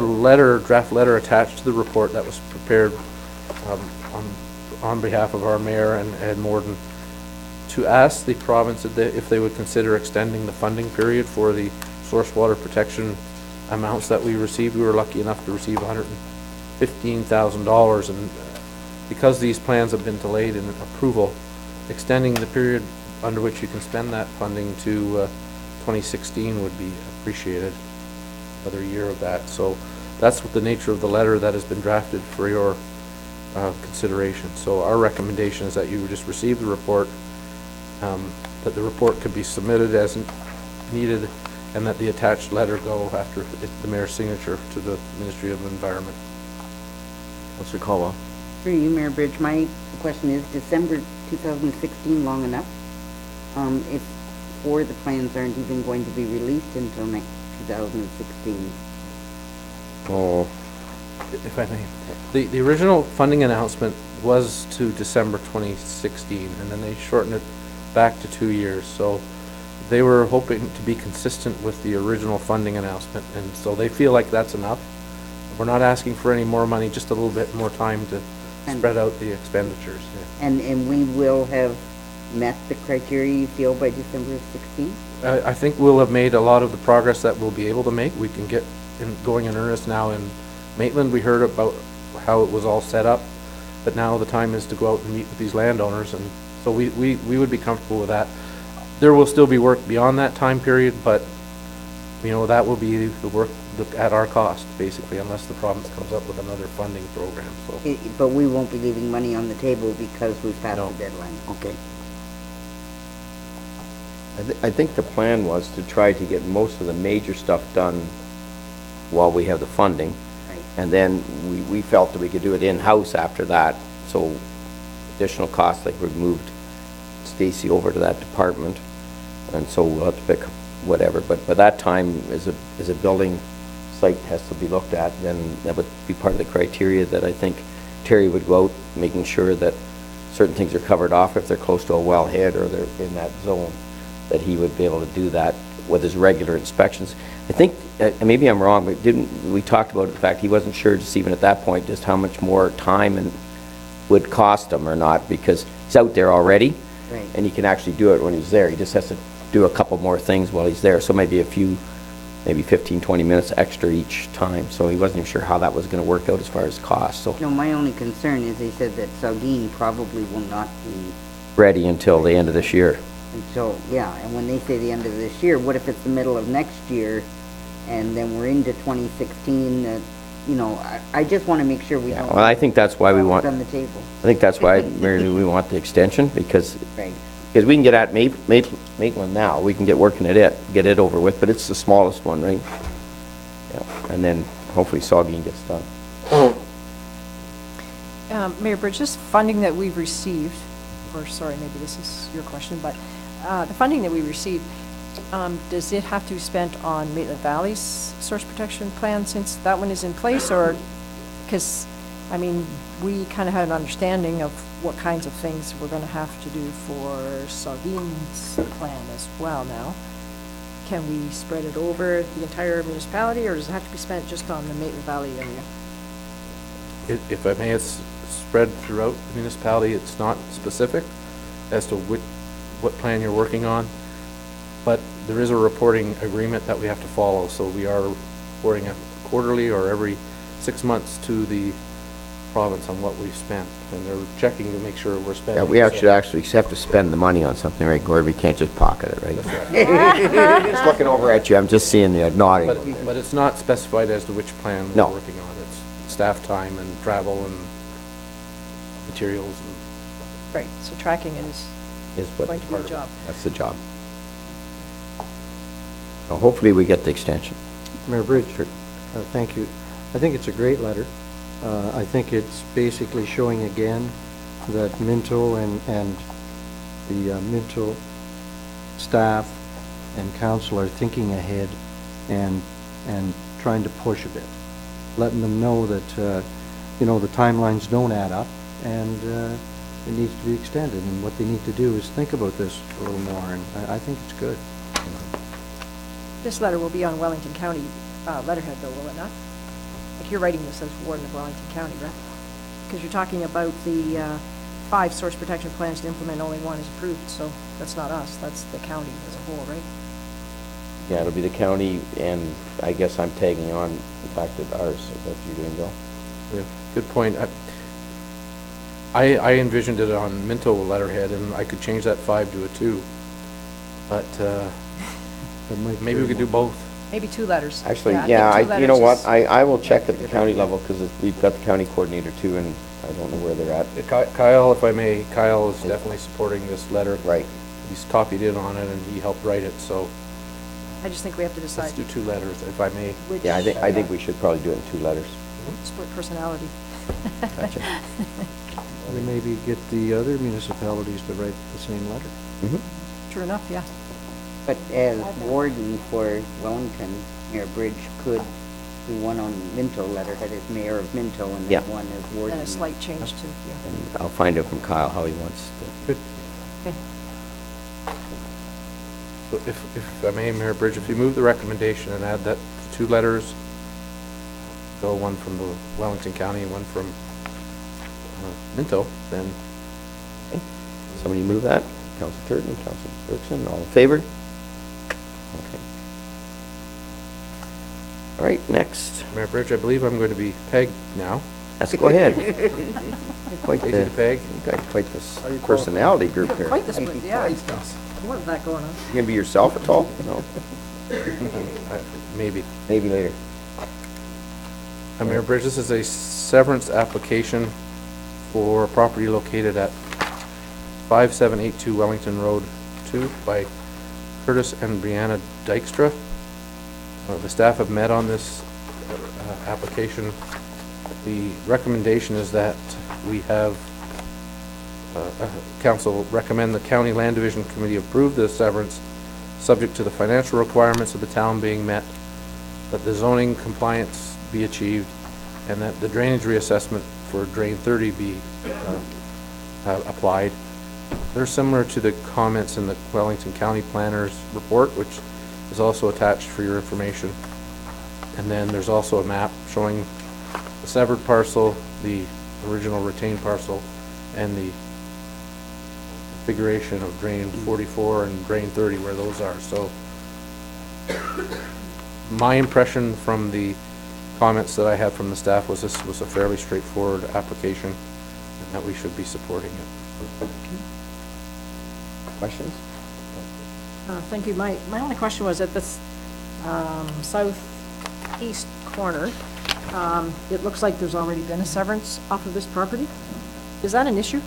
draft letter attached to the report that was prepared on behalf of our mayor and Ed Morden to ask the province if they would consider extending the funding period for the source water protection amounts that we received. We were lucky enough to receive $115,000, and because these plans have been delayed in approval, extending the period under which you can spend that funding to 2016 would be appreciated. Another year of that. So that's what the nature of the letter that has been drafted for your consideration. So our recommendation is that you just receive the report, that the report could be submitted as needed, and that the attached letter go after the mayor's signature to the Ministry of Environment. Councillor Caldwell. For you, Mayor Bridge, my question is, December 2016 long enough? If four of the plans aren't even going to be released until next 2016. Oh, If I may, the original funding announcement was to December 2016, and then they shortened it back to 2 years. So they were hoping to be consistent with the original funding announcement, and so they feel like that's enough. We're not asking for any more money, just a little bit more time to spread out the expenditures. Yeah. And we will have met the criteria you feel by December of 16? I think we'll have made a lot of the progress that we'll be able to make. We can get going in earnest now in Maitland, we heard about how it was all set up, but now the time is to go out and meet with these landowners, and so we would be comfortable with that. There will still be work beyond that time period, but, you know, that will be the work at our cost, basically, unless the province comes up with another funding program, so. But we won't be leaving money on the table because we've passed No. the deadline. Okay. I think the plan was to try to get most of the major stuff done while we have the funding. Right. And then we felt that we could do it in-house after that, so additional costs, like we moved Stacy over to that department, and so we'll have to pick whatever, but by that time, as a building site has to be looked at, then that would be part of the criteria that I think Terry would go out, making sure that certain things are covered off if they're close to a wellhead or they're in that zone, that he would be able to do that with his regular inspections. I think, maybe I'm wrong, but we talked about the fact he wasn't sure just even at that point just how much more time and would cost him or not, because he's out there already. Right. And he can actually do it when he's there. He just has to do a couple more things while he's there. So maybe maybe 15, 20 minutes extra each time. So he wasn't even sure how that was going to work out as far as cost. So No, my only concern is they said that Saugeen probably will not be ready until the end of this year. until, yeah, and when they say the end of this year, what if it's the middle of next year and then we're into 2016, you know, I just want to make sure we Yeah, don't. well, I think that's why we want, on I the table. think that's why, Mary Lou, we want the extension, because Right. we can get at Maitland now. We can get working at it, get it over with, but it's the smallest one, right? Yeah, and then hopefully Saugeen gets done. Mayor Bridge, this funding that we've received, or sorry, maybe this is your question, but the funding that we received, does it have to be spent on Maitland Valley's source protection plan since that one is in place, or, because, I mean, we kind of had an understanding of what kinds of things we're going to have to do for Saugeen's plan as well now. Can we spread it over the entire municipality, or does it have to be spent just on the Maitland Valley area? If I may, it's spread throughout the municipality. It's not specific as to what plan you're working on, but there is a reporting agreement that we have to follow, so we are reporting it quarterly or every 6 months to the province on what we've spent, and they're checking to make sure we're spending. Yeah, we actually have to spend the money on something, right, Gord? We can't just pocket it, right? Just looking over at you, I'm just seeing you nodding. But it's not specified as to which plan we're No. working on. It's staff time and travel and materials and. Right, so tracking it is Is what going to be part a of it. job. That's the job. Well, hopefully we get the extension. Mayor Bridge, thank you. I think it's a great letter. I think it's basically showing again that Minto and the Minto staff and council are thinking ahead and trying to push a bit, letting them know that, you know, the timelines don't add up and it needs to be extended. And what they need to do is think about this a little more, and I think it's good. This letter will be on Wellington County letterhead, though, will it not? Like, you're writing this as Warden of Wellington County, right? Because you're talking about the 5 source protection plans to implement, only 1 is approved, so that's not us, that's the county as a whole, right? Yeah, it'll be the county, and I guess I'm tagging on the fact that ours, is that what you're doing, Bill? Yeah, good point. I envisioned it on Minto letterhead, and I could change that 5 to a 2, but maybe we could do both. Maybe 2 letters. Actually, I yeah, think 2 you know letters what, is- I will check at the county level, because we've got the county coordinator too, and I don't know where they're at. Kyle, if I may, Kyle is definitely supporting this letter. Right. He's copied in on it, and he helped write it, so I just think we have to decide let's do 2 letters, if I may. which. Yeah, I think we should probably do it in 2 letters. Split personality. Gotcha. Or maybe get the other municipalities to write the same letter. True enough, yeah. But as warden for Wellington, Mayor Bridge could do one on Minto letterhead as mayor of Minto and then Yeah. one as warden. And a slight change to, yeah. And I'll find out from Kyle how he wants to. Okay. So if I may, Mayor Bridge, if you move the recommendation and add that 2 letters, go one from the Wellington County and one from Minto, then Somebody move that? Council Turton, Council Dirksen, all in favor? Okay. All right, next. Mayor Bridge, I believe I'm going to be pegged now. Let's go ahead. Quite Easy to peg. You've got quite this personality group here. Quite the split, yeah. More of that going on. You gonna be yourself at all? No, Maybe. maybe later. Mayor Bridge, this is a severance application for property located at 5782 Wellington Road 2 by Curtis and Brianna Dykstra. The staff have met on this application. The recommendation is that we have council recommend the County Land Division Committee approve the severance subject to the financial requirements of the town being met, that the zoning compliance be achieved, and that the drainage reassessment for Drain 30 be applied. They're similar to the comments in the Wellington County Planner's report, which is also attached for your information. And then there's also a map showing the severed parcel, the original retained parcel, and the configuration of Drain 44 and Drain 30 where those are. So my impression from the comments that I had from the staff was this was a fairly straightforward application and that we should be supporting it. Questions? Thank you. My only question was at this southeast corner, it looks like there's already been a severance off of this property. Is that an issue?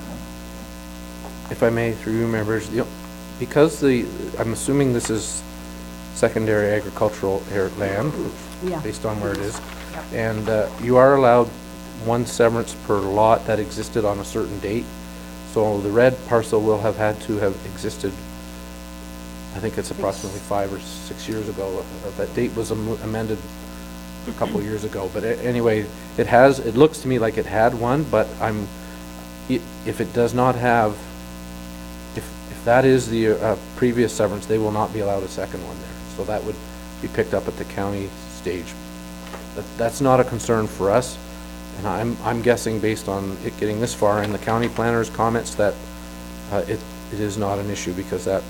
If I may, through you, members, because I'm assuming this is secondary agricultural land, Yeah. based on where it is, Yep. and you are allowed one severance per lot that existed on a certain date. So the red parcel will have had to have existed, I think it's approximately 5 or 6 years ago. That date was amended a couple of years ago. But anyway, it looks to me like it had one, but if it does not have, if that is the previous severance, they will not be allowed a second one there. So that would be picked up at the county stage. That's not a concern for us. And I'm guessing based on it getting this far in the county planner's comments that it is not an issue because that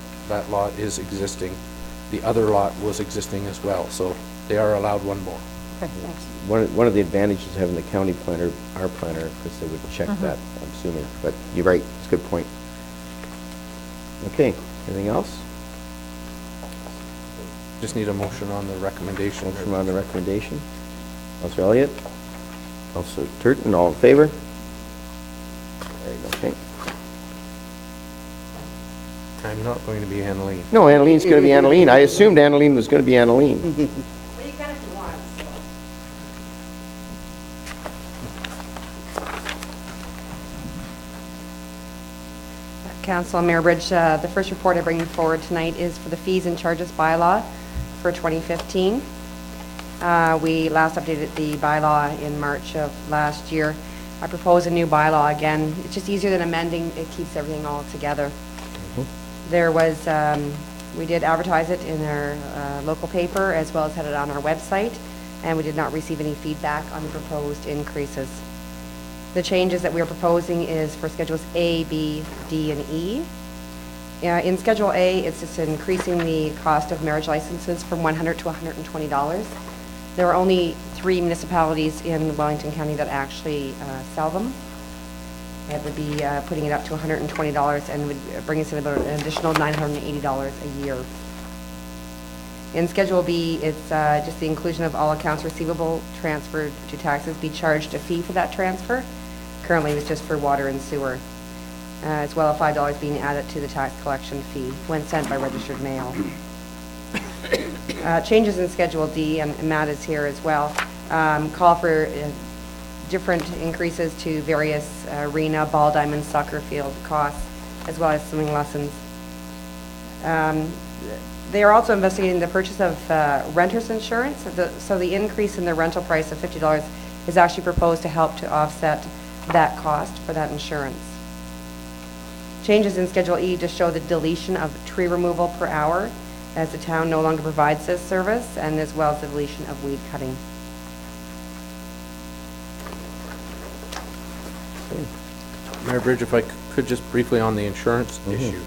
lot is existing. The other lot was existing as well, so they are allowed one more. Okay, thanks. One of the advantages of having the county planner, our planner, because they would check that, I'm assuming. But you're right, it's a good point. Okay, anything else? Just need a motion on the recommendation. Motion on the recommendation. Councilor Elliott? Councilor Turton, all in favor? There you go, okay. I'm not going to be Annalee. No, Annalene's going to be Annaleen. I assumed Annaleen was going to be Annaleen. Council and Mayor Bridge, the first report I bring forward tonight is for the fees and charges bylaw for 2015. We last updated the bylaw in March of last year. I propose a new bylaw again. It's just easier than amending. It keeps everything all together. There was, we did advertise it in our local paper as well as had it on our website, and we did not receive any feedback on the proposed increases. The changes that we are proposing is for Schedules A, B, D, and E. In Schedule A, it's just increasing the cost of marriage licenses from $100 to $120. There are only 3 municipalities in Wellington County that actually sell them. It would be putting it up to $120 and would bring us in about an additional $980 a year. In Schedule B, it's just the inclusion of all accounts receivable transferred to taxes be charged a fee for that transfer. Currently, it's just for water and sewer, as well as $5 being added to the tax collection fee when sent by registered mail. Changes in Schedule D, and Matt is here as well, call for different increases to various arena, ball diamond, soccer field costs, as well as swimming lessons. They are also investigating the purchase of renter's insurance. So the increase in the rental price of $50 is actually proposed to help to offset that cost for that insurance. Changes in Schedule E just show the deletion of tree removal per hour, as the town no longer provides this service, and as well as the deletion of weed cutting. Mayor Bridge, if I could just briefly on the insurance issue.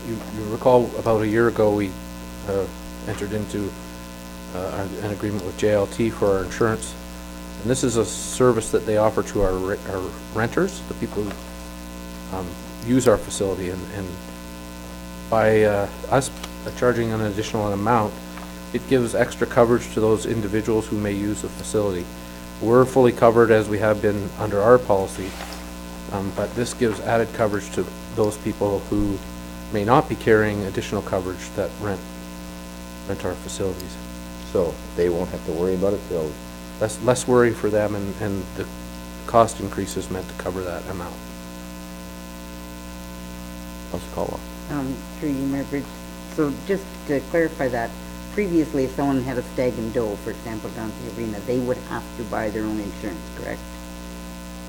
You recall about a year ago we entered into an agreement with JLT for our insurance. And this is a service that they offer to our renters, the people who use our facility. And by us charging an additional amount, it gives extra coverage to those individuals who may use the facility. We're fully covered as we have been under our policy, but this gives added coverage to those people who may not be carrying additional coverage that rent our facilities. So they won't have to worry about it, they'll... Less worry for them, and the cost increase is meant to cover that amount. Councilor Caldwell. Through you, Mayor Bridge. So just to clarify that, previously, if someone had a stag and doe, for example, down at the arena, they would have to buy their own insurance, correct?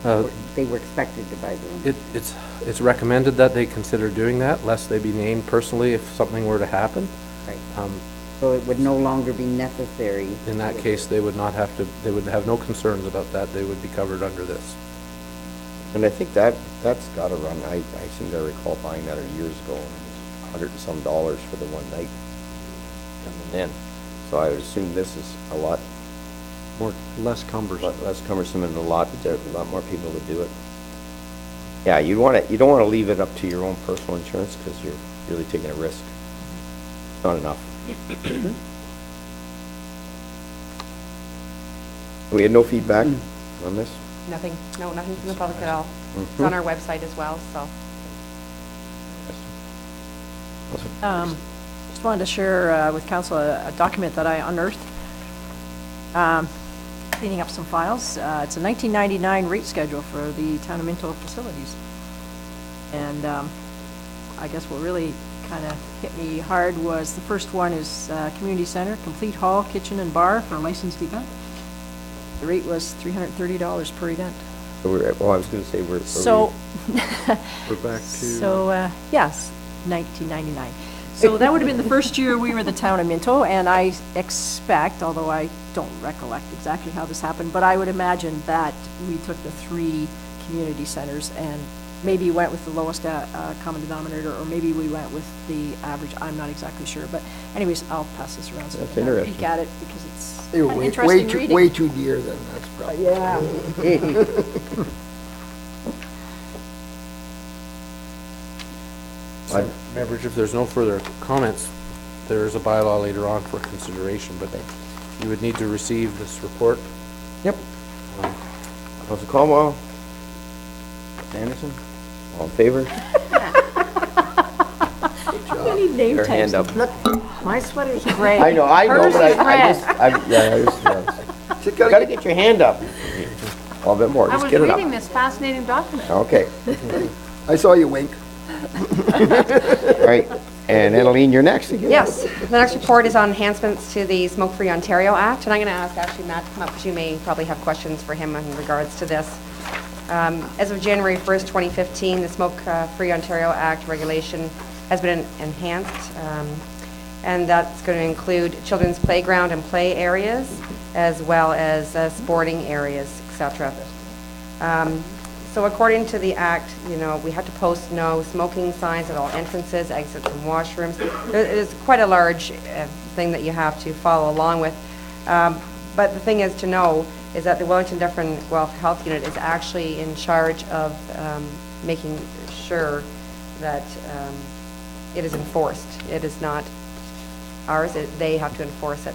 Or they were expected to buy their own. It's recommended that they consider doing that, lest they be named personally if something were to happen. Right. So it would no longer be necessary. In that case, they would not have to, they would have no concerns about that. They would be covered under this. And I think that's got to run. I seem to recall buying that years ago, and it was $100 and some for the one night coming in. So I would assume this is a lot Less cumbersome. less cumbersome, and a lot more people would do it. Yeah, you don't want to leave it up to your own personal insurance, because you're really taking a risk. It's not enough. We had no feedback on this? Nothing, no, nothing from the public at all. It's on our website as well, so. Just wanted to share with council a document that I unearthed, cleaning up some files. It's a 1999 rate schedule for the town of Minto facilities. And I guess what really kind of hit me hard was the first one is community center, complete hall, kitchen and bar for a licensed event. The rate was $330 per event. So well, I was going to say we're back to... So, yes, 1999. So that would have been the first year we were the town of Minto, and I expect, although I don't recollect exactly how this happened, but I would imagine that we took the 3 community centers and maybe went with the lowest common denominator, or maybe we went with the average. I'm not exactly sure, but anyways, I'll pass this around so you can have a peek at it, because it's They were an way interesting too, reading. way too dear then, that's probably. Yeah. Remember, if there's no further comments, there is a bylaw later on for consideration, but you would need to receive this report. Yep. Councilor Caldwell? Anderson? All in favor? I need name Your hand tags. up. Look, my sweater's gray. I know, Hers but is you gotta get your hand up. A little bit more, I just was get it reading up. this fascinating document. Okay, I saw you wink. all right. And Annalene, you're next again. Yes, the next report is on enhancements to the Smoke-Free Ontario Act, and I'm going to ask actually Matt to come up, because you may probably have questions for him in regards to this. As of January 1st, 2015, the Smoke-Free Ontario Act regulation has been enhanced, and that's going to include children's playground and play areas, as well as sporting areas, etc. So according to the Act, you know, we have to post no smoking signs at all entrances, exits, and washrooms. It's quite a large thing that you have to follow along with. But the thing is to know is that the Wellington Dufferin Guelph Health Unit is actually in charge of making sure that it is enforced. It is not ours, they have to enforce it.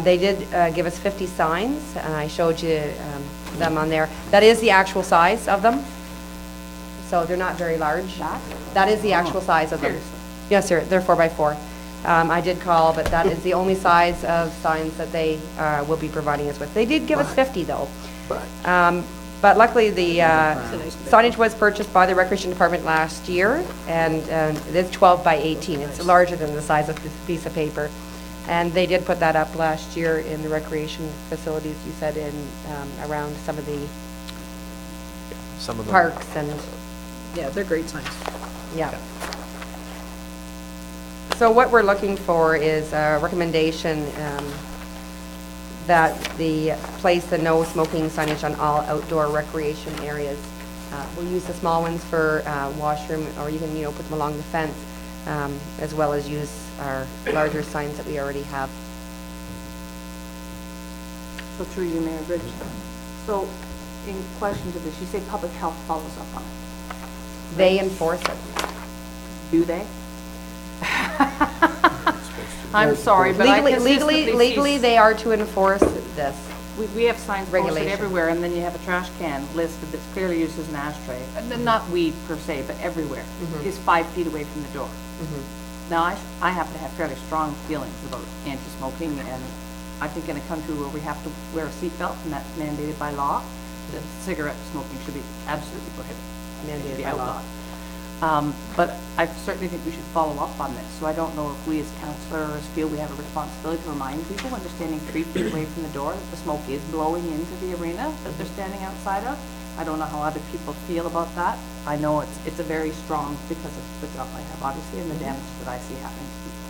They did give us 50 signs, and I showed you them on there. That is the actual size of them, so they're not very large. That is the actual size of them. Yes, sir, they're 4x4. I did call, but that is the only size of signs that they will be providing us with. They did give us 50, though. But luckily, the signage was purchased by the Recreation Department last year, and it's 12 by 18. It's larger than the size of this piece of paper. And they did put that up last year in the recreation facilities, you said, in around some of the parks and, Yeah, they're great signs. yeah. So what we're looking for is a recommendation that the place the no smoking signage on all outdoor recreation areas. We'll use the small ones for washroom, or you can, you know, put them along the fence, as well as use our larger signs that we already have. So through you, Mayor Bridge. So in question to this, you say public health follows up on it. They enforce it. Do they? I'm sorry, but I consistently Legally, see, they are to enforce this. we have signs posted Regulation. everywhere, and then you have a trash can listed that's clearly used as an ashtray. And then not weed per se, but everywhere, is 5 feet away from the door. Now, I happen to have fairly strong feelings about anti-smoking, and I think in a country where we have to wear a seatbelt, and that's mandated by law, that cigarette smoking should be absolutely prohibited. Mandated Should be by law. outlawed. But I certainly think we should follow up on this. So I don't know if we as councillors feel we have a responsibility to remind people when they're standing 3 feet away from the door that the smoke is blowing into the arena that they're standing outside of. I don't know how other people feel about that. I know it's a very strong, because of the job I have, obviously, and the damage that I see happening to people.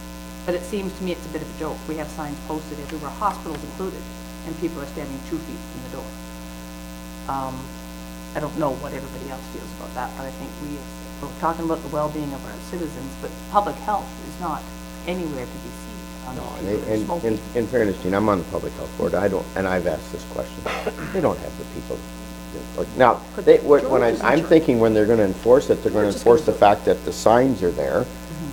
But it seems to me it's a bit of a joke. We have signs posted everywhere, hospitals included, and people are standing 2 feet from the door. I don't know what everybody else feels about that, but I think we're talking about the well-being of our citizens, but public health is not anywhere to be seen on these people that are smoking. In fairness, Gene, I'm on the public health board, and I've asked this question. They don't have the people. Now, I'm thinking when they're gonna enforce it, they're gonna enforce the fact that the signs are there,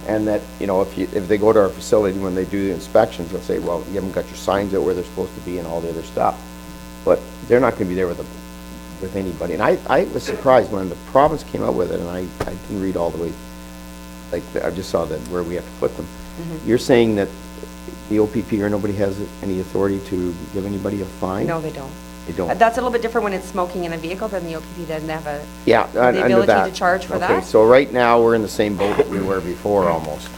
and that, you know, if they go to our facility, when they do the inspections, they'll say, well, you haven't got your signs out where they're supposed to be and all the other stuff. But they're not gonna be there with anybody. And I was surprised when the province came out with it, and I didn't read all the way, like, I just saw that where we have to put them. You're saying that the OPP or nobody has any authority to give anybody a fine? No, they don't. They don't? That's a little bit different when it's smoking in a vehicle, then the OPP doesn't have the under ability that. to charge for that. Okay, so right now, we're in the same boat that we were before, almost.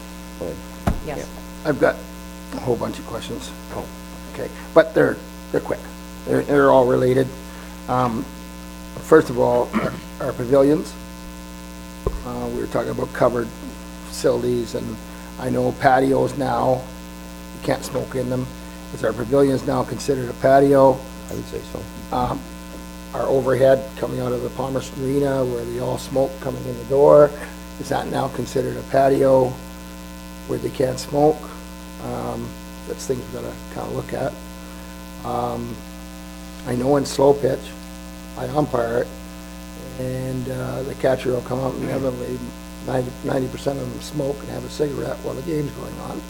Yes. I've got a whole bunch of questions. Okay, but they're quick. They're all related. First of all, our pavilions. We were talking about covered facilities, and I know patios now, you can't smoke in them. Is our pavilions now considered a patio? I would say so. Our overhead coming out of the Palmerston Arena, where they all smoke coming in the door, is that now considered a patio where they can't smoke? That's things we've got to kind of look at. I know in slow pitch, I umpire it, and the catcher will come out and inevitably 90% of them smoke and have a cigarette while the game's going on.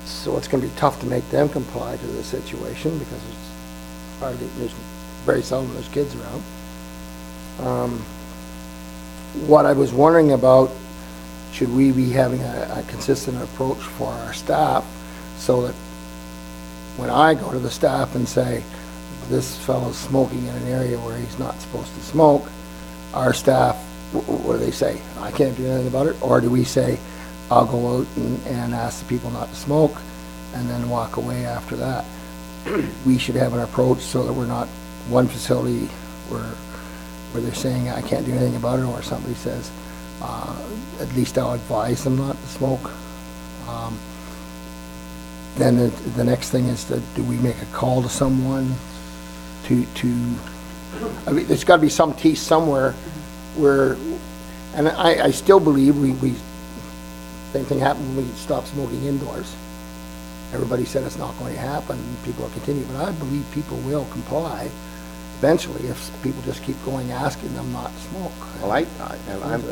So it's going to be tough to make them comply to the situation, because it's hardly, there's very seldom there's kids around. What I was wondering about, should we be having a consistent approach for our staff, so that when I go to the staff and say, this fellow's smoking in an area where he's not supposed to smoke, our staff, what do they say? I can't do anything about it? Or do we say, I'll go out and ask the people not to smoke, and then walk away after that? We should have an approach so that we're not one facility where they're saying, I can't do anything about it, or somebody says, at least I'll advise them not to smoke. Then the next thing is, do we make a call to someone to I mean, there's got to be some teeth somewhere where, and I still believe same thing happened when we stopped smoking indoors. Everybody said it's not going to happen, people will continue, but I believe people will comply eventually if people just keep going asking them not to smoke. Well, I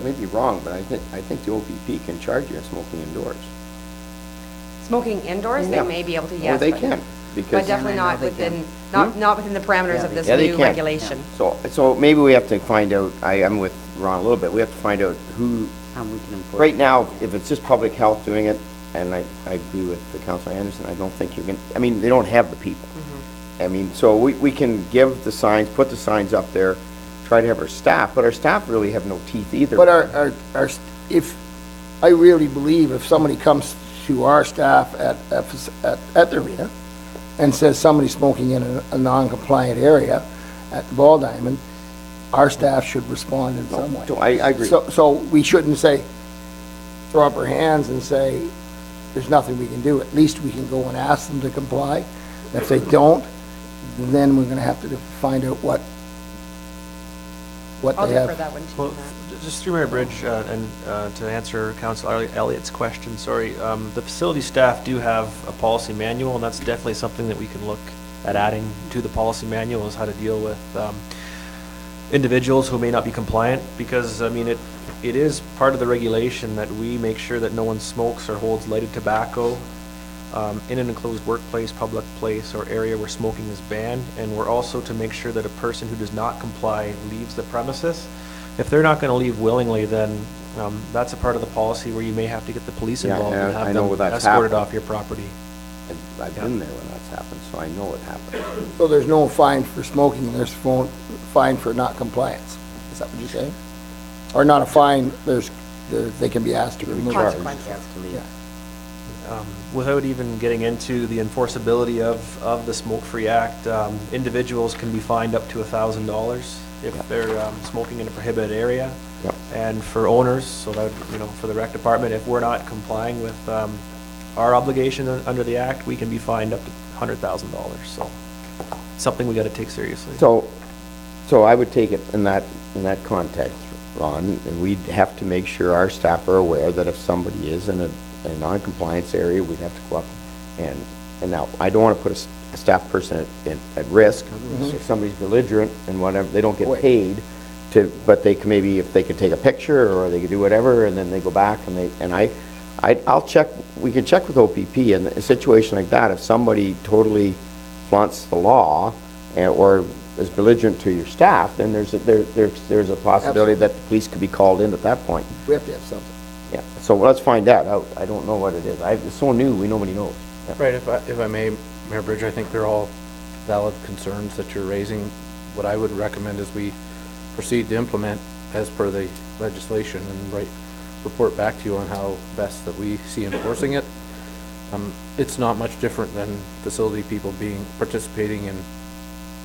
may be wrong, but I think the OPP can charge you smoking indoors. Smoking indoors, Yeah. they may be able to, Or yes. they but- can, But because, definitely Yeah, I know not they within, can. not within the parameters of this Yeah, they new can. regulation. so maybe we have to find out, I'm with Ron a little bit, we have to find out who, How we can enforce. right now, if it's just public health doing it, and I agree with the Councilor Anderson, I don't think you can, I mean, they don't have the people. I mean, so we can give the signs, put the signs up there, try to have our staff, but our staff really have no teeth either. But if, I really believe if somebody comes to our staff at the arena and says somebody's smoking in a non-compliant area at the Ball Diamond, our staff should respond in some way. So I agree. So we shouldn't say, throw up our hands and say, there's nothing we can do. At least we can go and ask them to comply. If they don't, then we're gonna have to find out what what I'll they defer have. that one to Well, you, Matt. just through Mayor Bridge, and to answer Councillor Elliott's question, sorry, the facility staff do have a policy manual, and that's definitely something that we can look at adding to the policy manual, is how to deal with individuals who may not be compliant, because, I mean, it is part of the regulation that we make sure that no one smokes or holds lighted tobacco in an enclosed workplace, public place, or area where smoking is banned, and we're also to make sure that a person who does not comply leaves the premises. If they're not going to leave willingly, then that's a part of the policy where you may have to get the police Yeah, involved and I have know them where that's escorted happened. off your property. I've been there when that's happened, so I know it happened. So there's no fine for smoking, there's fine for not compliance. Is that what you're saying? Or not a fine, they can be asked to remove. Consequences to leave. Yeah. Without even getting into the enforceability of the Smoke-Free Act, individuals can be fined up to $1,000 if they're smoking in a prohibited area. Yep. And for owners, so that, you know, for the rec department, if we're not complying with our obligation under the act, we can be fined up to $100,000. So something we got to take seriously. So I would take it in that context, Ron, and we'd have to make sure our staff are aware that if somebody is in a non-compliance area, we'd have to go up and now, I don't want to put a staff person at risk. If somebody's belligerent and whatever, they don't get paid but they can maybe, if they could take a picture or they could do whatever, and then they go back and I'll check, we could check with OPP in a situation like that. If somebody totally flaunts the law or is belligerent to your staff, then there's a possibility that the police could be called in at that point. We have to have something. Yeah, so let's find that out. I don't know what it is. It's so new, nobody knows. Yeah. Right, if I may, Mayor Bridge, I think they're all valid concerns that you're raising. What I would recommend is we proceed to implement as per the legislation and report back to you on how best that we see enforcing it. It's not much different than facility people participating in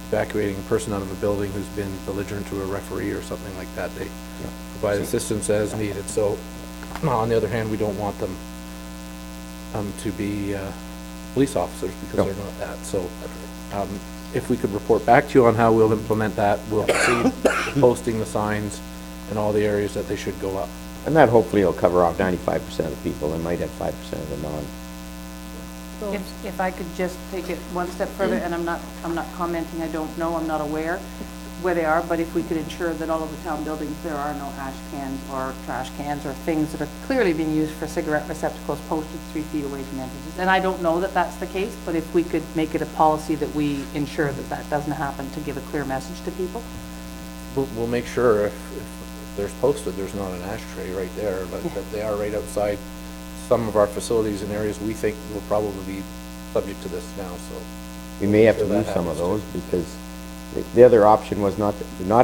evacuating a person out of a building who's been belligerent to a referee or something like that. They provide assistance as needed. So on the other hand, we don't want them to be police officers because they're not that. So if we could report back to you on how we'll implement that, we'll proceed with posting the signs in all the areas that they should go up. And that hopefully will cover off 95% of the people and might have 5% of the non. If I could just take it one step further, and I'm not commenting, I don't know, I'm not aware where they are, but if we could ensure that all of the town buildings, there are no ash cans or trash cans or things that are clearly being used for cigarette receptacles posted 3 feet away from entrances. And I don't know that that's the case, but if we could make it a policy that we ensure that that doesn't happen, to give a clear message to people. We'll make sure if there's posted, there's not an ashtray right there, but that they are right outside some of our facilities in areas we think will probably be subject to this now, so. We may have to Sure that lose some of happens, those because the other option was not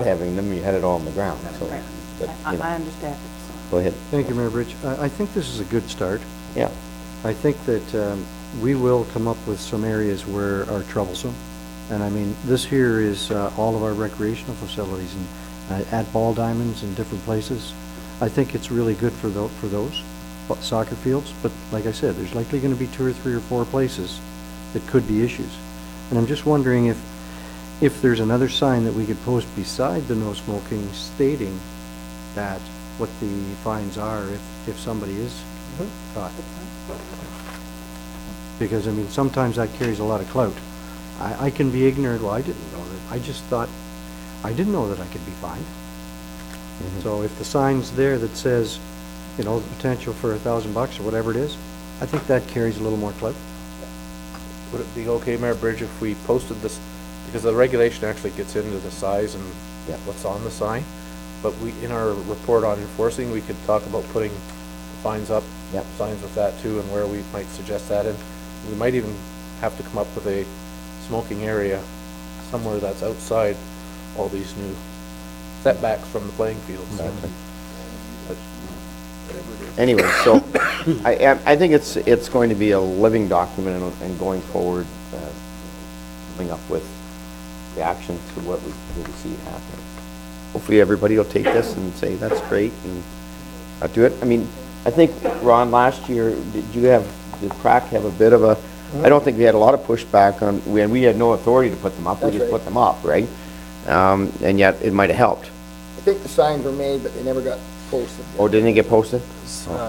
having them, you had it all on the ground, so. Right. But, I you know, understand it, go ahead. Thank you, Mayor Bridge. I think this is a good start. Yeah. I think that we will come up with some areas where are troublesome. And I mean, this here is all of our recreational facilities and at ball diamonds and different places. I think it's really good for those soccer fields. But like I said, there's likely going to be 2 or 3 or 4 places that could be issues. And I'm just wondering if there's another sign that we could post beside the no smoking stating that what the fines are if somebody is caught. Because, I mean, sometimes that carries a lot of clout. I can be ignorant, well, I didn't know that. I just thought, I didn't know that I could be fined. So if the sign's there that says, you know, the potential for $1,000 or whatever it is, I think that carries a little more clout. Would it be okay, Mayor Bridge, if we posted this, because the regulation actually gets into the size and what's on the sign, but in our report on enforcing, we could talk about putting fines up, signs with that too, and where we might suggest that in. We might even have to come up with a smoking area somewhere that's outside all these new setbacks from the playing fields. Exactly. Anyway, so I think it's going to be a living document and going forward, coming up with reaction to what we see happening. Hopefully everybody will take this and say, that's great, and do it. I mean, I think, Ron, last year, did PRAC have a bit of a, I don't think we had a lot of pushback on, we had no authority to put them up, we just put them up, right? And yet, it might have helped. I think the signs were made, but they never got posted. Oh, didn't it get posted?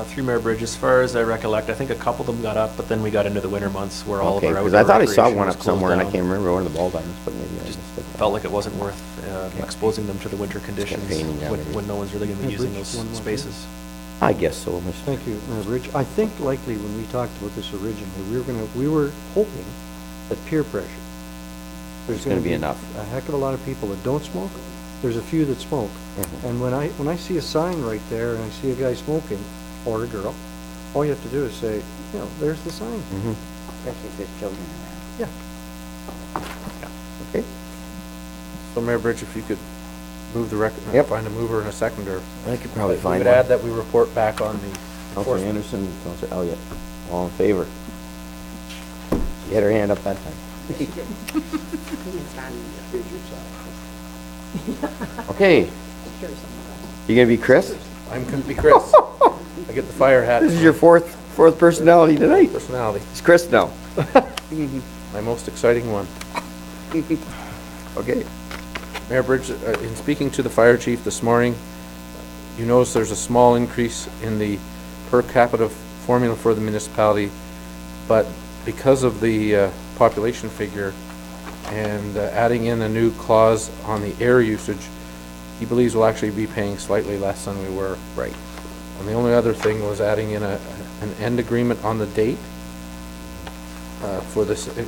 Through Mayor Bridge, as far as I recollect, I think a couple of them got up, but then we got into the winter months where all of Okay, our because outdoor I thought I saw recreation one was up closed somewhere, and I down. can't remember one of the ball diamonds, but maybe I Just just did that. felt like it wasn't worth exposing them to the winter conditions painting, yeah, maybe. when no one's really gonna be Yeah, using Bridge, those one more, spaces. I guess so, Mr. Thank you, Rich. I think likely when we talked about this originally, we were hoping that peer pressure. There's gonna be enough. A heck of a lot of people that don't smoke. There's a few that smoke. Mhm. And when I see a sign right there and I see a guy smoking, or a girl, all you have to do is say, you know, there's the sign. Mhm. Especially if there's children around. Yeah. Okay. So Mayor Bridge, if you could move the Yep. find a mover and a seconder. I could probably We find would one. add that we report back on the Counselor enforcement. Anderson, Counselor Elliott, all in favor? She had her hand up that time. Okay. You gonna be Chris? I'm gonna be Chris. I get the fire hat. This is your fourth personality tonight. Personality. It's Chris now. My most exciting one. Okay. Mayor Bridge, in speaking to the fire chief this morning, you notice there's a small increase in the per capita formula for the municipality, but because of the population figure and adding in a new clause on the air usage, he believes we'll actually be paying slightly less than we were. Right. And the only other thing was adding in an end agreement on the date for this it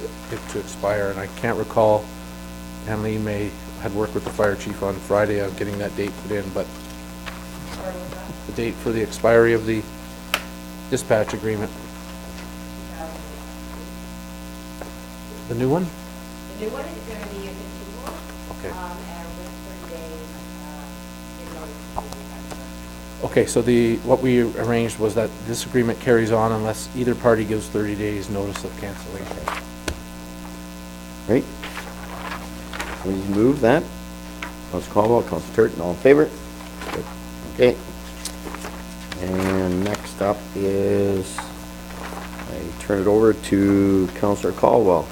to expire, and I can't recall, Annalee had worked with the fire chief on Friday on getting that date put in, but the date for the expiry of the dispatch agreement. The new one? The new one is going to be a continual, Okay. and with 30 days, Okay, so what we arranged was that this agreement carries on unless either party gives 30 days notice of cancellation. Right. We move that. Councilor Caldwell, Councilor Turton, all in favor? Good. Okay. And next up is, I turn it over to Councilor Caldwell.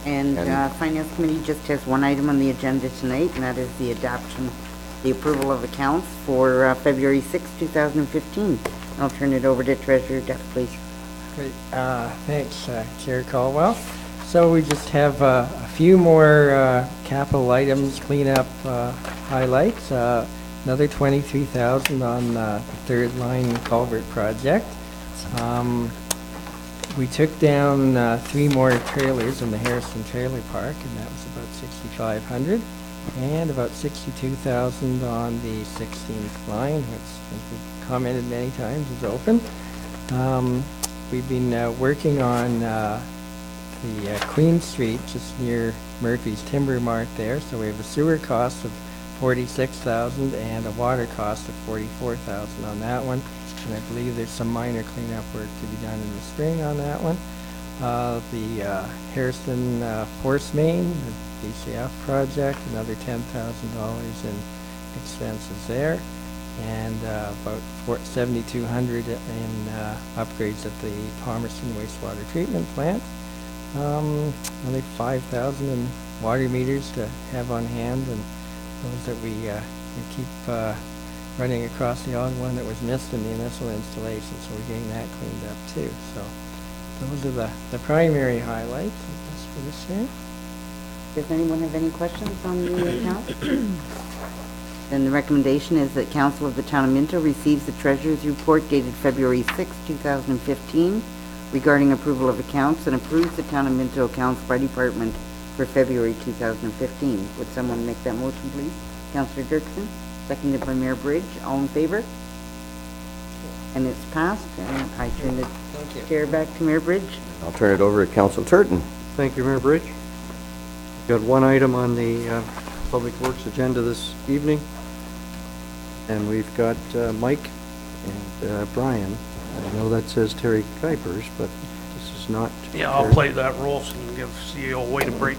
And Finance Committee just has one item on the agenda tonight, and that is the approval of accounts for February 6, 2015. I'll turn it over to Treasurer Duff, please. Great, thanks, Chair Caldwell. So we just have a few more capital items, cleanup highlights. Another $23,000 on the third line culvert project. We took down 3 more trailers in the Harrison Trailer Park, and that was about $6,500, and about $62,000 on the 16th line, which, as we commented many times, is open. We've been working on the Queen Street, just near Murphy's Timber Mart there. So we have a sewer cost of $46,000 and a water cost of $44,000 on that one. And I believe there's some minor cleanup work to be done in the spring on that one. The Harrison Force Main, the DCF project, another $10,000 in expenses there, and about $7,200 in upgrades at the Palmerston wastewater treatment plant. Only $5,000 in water meters to have on hand, and those that we keep running across the odd one that was missed in the initial installation, so we're getting that cleaned up too. So those are the primary highlights, I guess, for this year. Does anyone have any questions on the account? Then the recommendation is that Council of the Town of Minto receives the Treasurer's Report dated February 6, 2015 regarding approval of accounts and approves the Town of Minto accounts by department for February 2015. Would someone make that motion, please? Councillor Dirksen, seconded by Mayor Bridge. All in favor? And it's passed, and I turn the chair back to Mayor Bridge. I'll turn it over to Councilor Turton. Thank you, Mayor Bridge. Got one item on the Public Works agenda this evening, and we've got Mike and Brian. I know that says Terry Kuipers, but this is not. Yeah, I'll play that role so you can give CEO a way to break.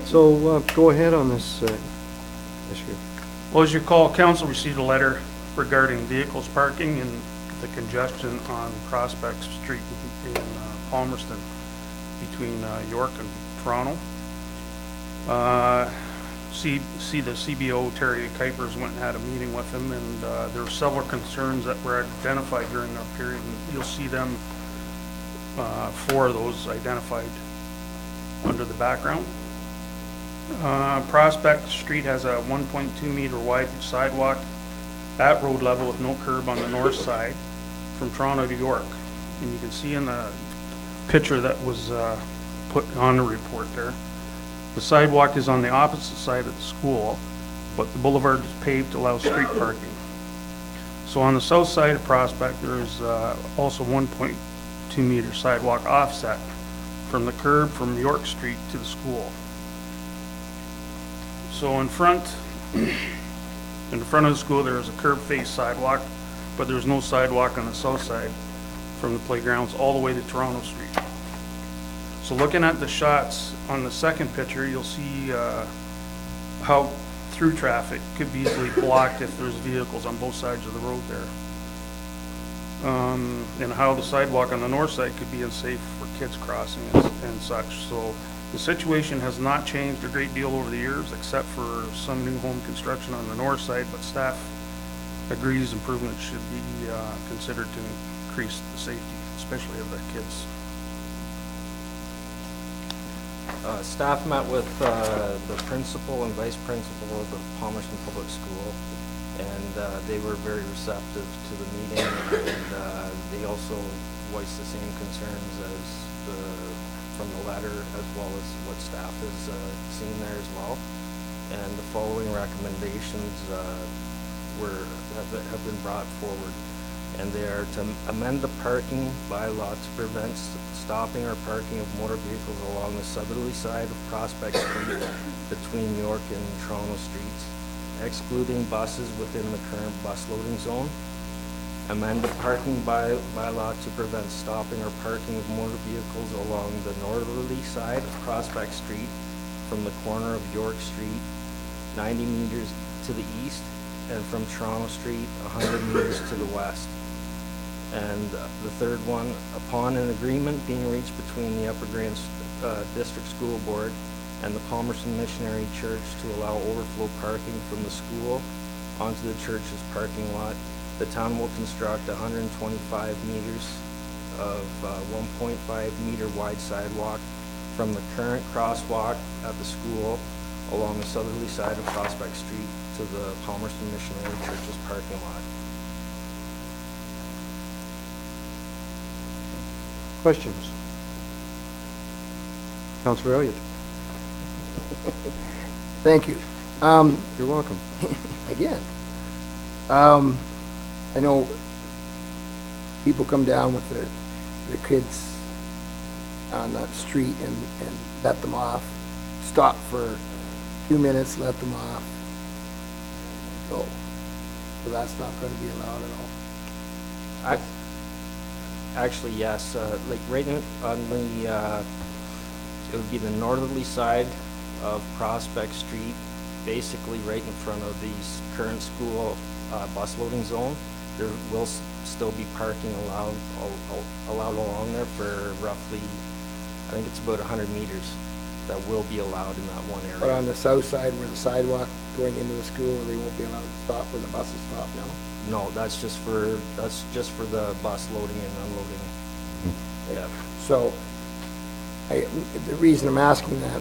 So go ahead on this issue. Well, as you recall, council received a letter regarding vehicles parking and the congestion on Prospect Street in Palmerston between York and Toronto. See the CBO, Terry Kuipers, went and had a meeting with him, and there were several concerns that were identified during that period, and you'll see them, 4 of those identified under the background. Prospect Street has a 1.2 meter wide sidewalk at road level with no curb on the north side from Toronto to York. And you can see in the picture that was put on the report there, the sidewalk is on the opposite side of the school, but the boulevard is paved to allow street parking. So on the south side of Prospect, there is also 1.2 meter sidewalk offset from the curb from York Street to the school. So in front of the school, there is a curb face sidewalk, but there's no sidewalk on the south side from the playgrounds all the way to Toronto Street. So looking at the shots on the second picture, you'll see how through traffic could be easily blocked if there's vehicles on both sides of the road there. And how the sidewalk on the north side could be unsafe for kids crossing and such. So the situation has not changed a great deal over the years, except for some new home construction on the north side, but staff agrees improvements should be considered to increase the safety, especially of the kids. Staff met with the principal and vice principal of the Palmerston Public School, and they were very receptive to the meeting, and they also voiced the same concerns as from the letter, as well as what staff has seen there as well. And the following recommendations have been brought forward, and they are to amend the parking bylaw to prevent stopping or parking of motor vehicles along the southerly side of Prospect Street between York and Toronto Streets, excluding buses within the current bus loading zone. Amend the parking bylaw to prevent stopping or parking of motor vehicles along the northerly side of Prospect Street from the corner of York Street, 90 meters to the east, and from Toronto Street, 100 meters to the west. And the third one, upon an agreement being reached between the Upper Grants District School Board and the Palmerston Missionary Church to allow overflow parking from the school onto the church's parking lot, the town will construct 125 meters of 1.5 meter wide sidewalk from the current crosswalk at the school along the southerly side of Prospect Street to the Palmerston Missionary Church's parking lot. Questions? Councillor Elliott. Thank you. You're welcome. Again, I know people come down with their kids on that street and let them off, stop for 2 minutes, let them off, go. So that's not going to be allowed at all. Actually, yes, like right on the, it would be the northerly side of Prospect Street, basically right in front of the current school bus loading zone. There will still be parking allowed along there for roughly, I think it's about 100 meters that will be allowed in that one area. But on the south side where the sidewalk going into the school, they won't be allowed to stop where the buses stop now? No, that's just for the bus loading and unloading. Yeah. So, the reason I'm asking that,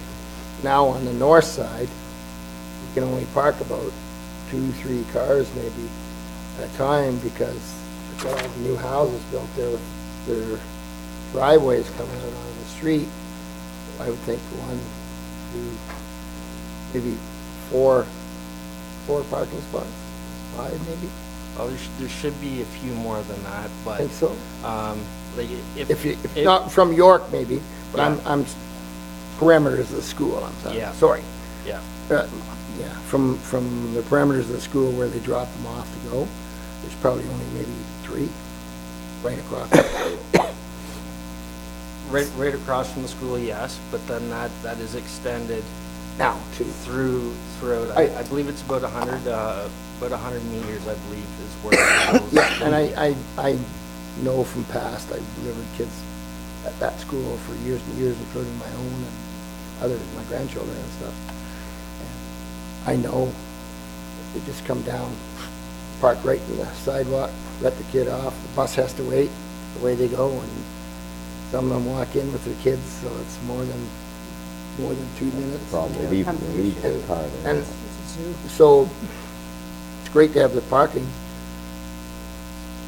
now on the north side, you can only park about 2-3 cars maybe at a time, because they've got all the new houses built there with their driveways coming out on the street. I would think 1, 2, maybe 4 parking spots, 5 maybe. Oh, there should be a few more than that, but I think so. Like If not from York maybe, but Yeah. I'm perimeters of the school, I'm sorry. Yeah. Sorry. yeah, Yeah, from the perimeters of the school where they drop them off to go, there's probably only maybe 3 right across. right across from the school, yes, but then that is extended Now, to throughout. I believe it's about 100 meters, I believe, is where it goes. yeah, and I know from past, I've delivered kids at that school for years and years, including my own and others, my grandchildren and stuff. I know, they just come down, park right in the sidewalk, let the kid off, the bus has to wait, away they go, and some of them walk in with their kids, so it's more than 2 minutes. Problem, they leave the car there. And so, it's great to have the parking.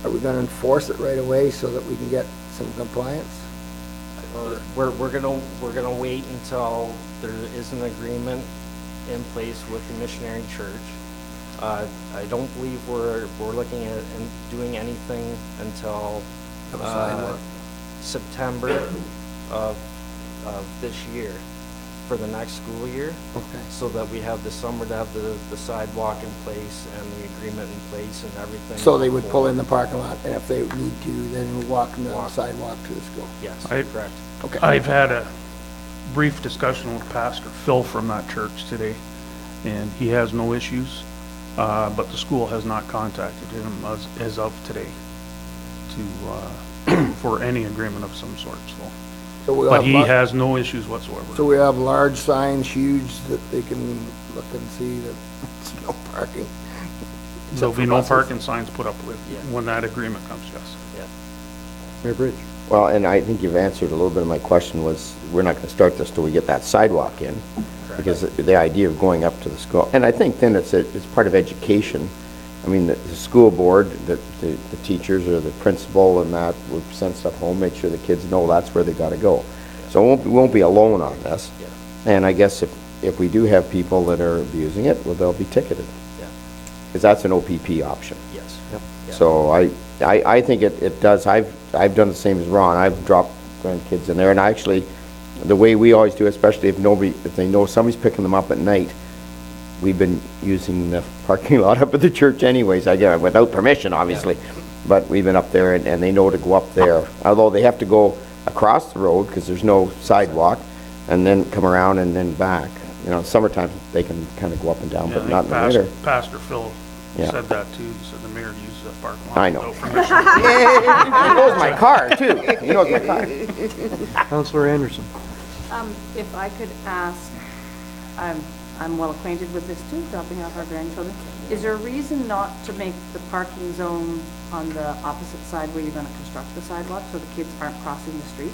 Are we gonna enforce it right away so that we can get some compliance? We're gonna wait until there is an agreement in place with the missionary church. I don't believe we're looking at and doing anything until September of this year, for the next school year. Okay. So that we have the summer to have the sidewalk in place and the agreement in place and everything. So they would pull in the parking lot, and if they need to, then we'll walk them down the sidewalk to the school? Yes, I- correct. Okay. I've had a brief discussion with Pastor Phil from that church today, and he has no issues, but the school has not contacted him as of today to, for any agreement of some sort, so. So we'll But have he lar- has no issues whatsoever. So we have large signs, huge, that they can look and see that there's no parking. There'll be for no buses. parking signs put up with Yeah. when that agreement comes, yes. Yeah. Mayor Bridge. Well, and I think you've answered a little bit of my question was, we're not gonna start this till we get that sidewalk in. Because the idea of going up to the school, and I think then it's part of education. I mean, the school board, the teachers or the principal and that will send stuff home, make sure the kids know that's where they gotta go. So we won't be alone on this. Yeah. And I guess if we do have people that are abusing it, well, they'll be ticketed. Yeah. Because that's an OPP option. Yes. Yeah. So I think it does, I've done the same as Ron, I've dropped grandkids in there, and actually, the way we always do, especially if they know somebody's picking them up at night, we've been using the parking lot up at the church anyways, again, without permission, obviously, but we've been up there, and they know to go up there, although they have to go across the road, because there's no sidewalk, and then come around and then back. You know, summertime, they can kind of go up and down, but not in the winter. Pastor Phil Yeah. said that too, he said the mayor uses that parking lot. I know. without permission. He knows my car, too. He knows my car. Councillor Anderson. If I could ask, I'm well acquainted with this too, dropping off our grandchildren. Is there a reason not to make the parking zone on the opposite side where you're gonna construct the sidewalk, so the kids aren't crossing the street?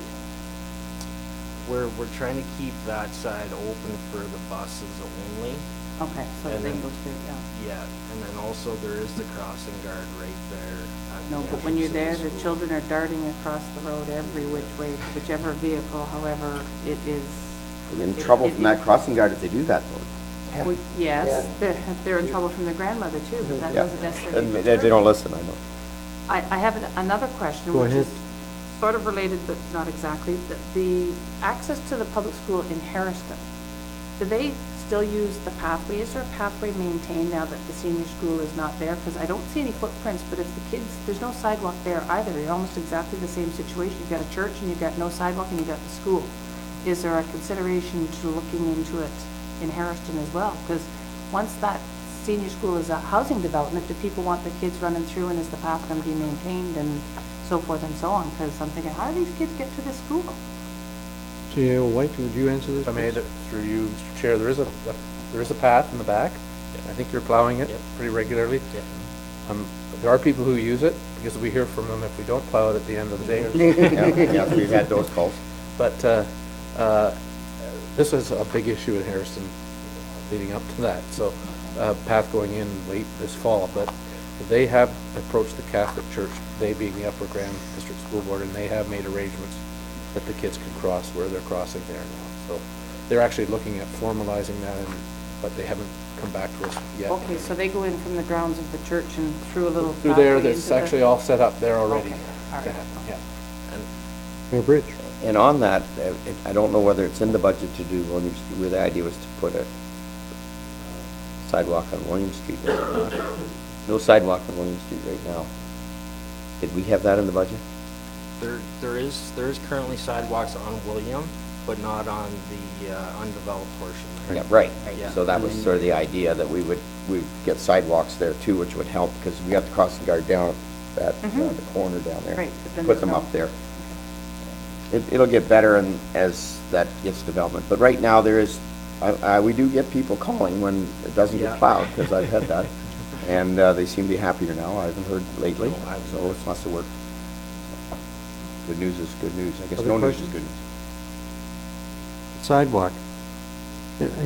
We're trying to keep that side open for the buses only. Okay, so And they then- go straight down. Yeah, and then also there is the crossing guard right there. at No, the but when you're there, entrance of the school. children are darting across the road every which way, whichever vehicle, however it is. In trouble from that crossing guard if they do that, though. Well, yes, they're in trouble from their grandmother too, but that Yeah. doesn't necessarily. And they don't listen, I know. I have another question, Go which ahead. is sort of related, but not exactly. The access to the public school in Harrison, do they still use the pathway? Is there a pathway maintained now that the senior school is not there? Because I don't see any footprints, but if the kids, there's no sidewalk there either. You're almost exactly the same situation. You've got a church and you've got no sidewalk and you've got the school. Is there a consideration to looking into it in Harrison as well? Because once that senior school is a housing development, do people want their kids running through, and is the path going to be maintained and so forth and so on? Because I'm thinking, how do these kids get to this school? CEO White, would you answer this? If I may, through you, Mr. Chair, there is a path in the back. I think you're plowing it pretty regularly. There are people who use it, because we hear from them if we don't plow it at the end of the day. Yeah, we've had those calls. But this is a big issue in Harrison leading up to that. So path going in late this fall, but they have approached the Catholic Church, they being the Upper Grand District School Board, and they have made arrangements that the kids can cross where they're crossing there now. So they're actually looking at formalizing that, but they haven't come back to us yet. Okay, so they go in from the grounds of the church and through a little Through pathway there, into that's the- actually all set up there already. Okay, all right. Yeah. Mayor Bridge. And on that, I don't know whether it's in the budget to do William Street, where the idea was to put a sidewalk on William Street. No sidewalk on William Street right now. Did we have that in the budget? There is currently sidewalks on William, but not on the undeveloped portion there. Yeah, right. Yeah. So that was sort of the idea, that we'd get sidewalks there too, which would help, because we got the crossing guard down at the corner down there. Right, but then Put there's them no- up there. It'll get better as that gets development, but right now there is We do get people calling when it doesn't get Yeah. plowed, because I've had that. And they seem to be happier now. I haven't heard lately, so it must have worked. Good news is good news. I guess Other no news is questions? good news. Sidewalk,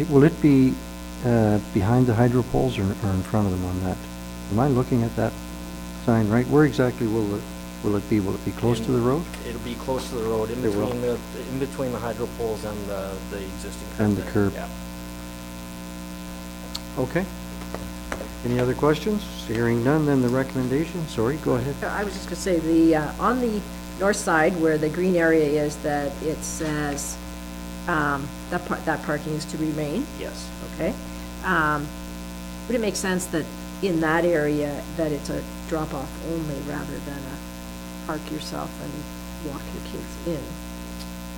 will it be behind the hydro poles or in front of them on that? Am I looking at that sign right? Where exactly will it be? Will it be close to the road? It'll be close to the road, in It will. between the hydro poles and the existing curb. And the there. curb. Yeah. Okay. Any other questions? Hearing none, then the recommendation, sorry, go ahead. I was just gonna say, the, on the north side where the green area is, that it says, that parking is to remain, Yes. okay? Would it make sense that in that area, that it's a drop-off only rather than a park yourself and walk your kids in?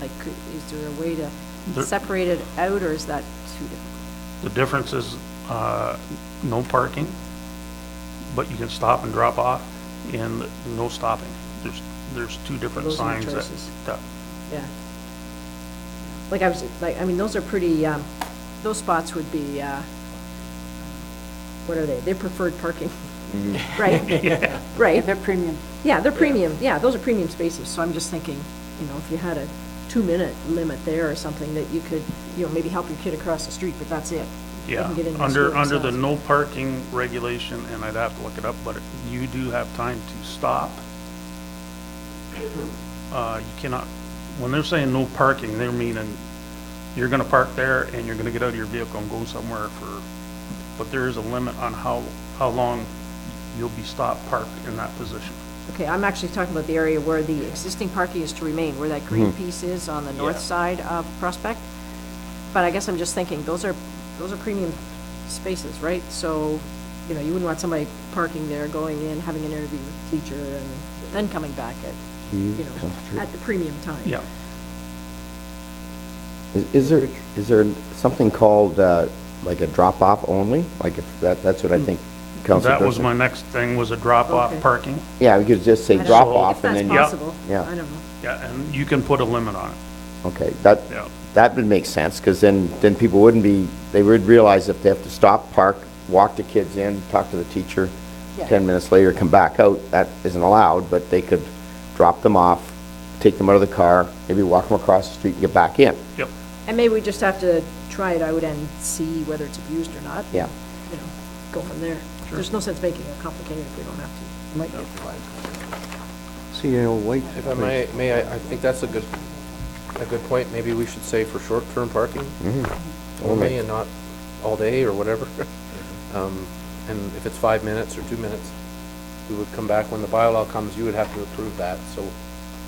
Like, is there a way to There- separate it out, or is that too difficult? The difference is, no parking, but you can stop and drop off, and no stopping. There's two different Those are the signs that, choices. that, Yeah. Like, I mean, those are pretty, those spots would be, what are they? They're preferred parking, right? Right. They're premium. Yeah, they're premium, yeah, those are premium spaces, so I'm just thinking, you know, if you had a 2-minute limit there or something, that you could, you know, maybe help your kid across the street, but that's it. They yeah. can get in the Under school the themselves. no parking regulation, and I'd have to look it up, but you do have time to stop. You cannot, when they're saying no parking, they're meaning you're gonna park there and you're gonna get out of your vehicle and go somewhere but there is a limit on how long you'll be stopped parked in that position. Okay, I'm actually talking about the area where the existing parking is to remain, where that green piece is on the north side of Prospect. But I guess I'm just thinking, those are premium spaces, right? So, you know, you wouldn't want somebody parking there, going in, having an interview with the teacher, and then coming back at, you know, at the premium time. Yeah. Is there something called, like a drop-off only? Like if that's what I think Councilor That was Durson- my next thing, was a drop-off Okay. parking. Yeah, we could just say I don't know drop-off if and that's then, possible. Yeah. I don't know. Yeah, and you can put a limit on it. okay, Yeah. that would make sense, because then people wouldn't be, they would realize if they have to stop, park, walk the kids in, talk to the teacher, Yeah. 10 minutes later, come back out, that isn't allowed, but they could drop them off, take them out of the car, maybe walk them across the street and get back in. Yep. And maybe we just have to try it out and see whether it's abused or not. Yeah. You know, go from there. There's no sense making it complicated if we don't have to. Might get flagged. CAO White. If I may, I think that's a good point. Maybe we should say for short-term parking only and not all day or whatever. And if it's 5 minutes or 2 minutes, we would come back when the bylaw comes, you would have to approve that. So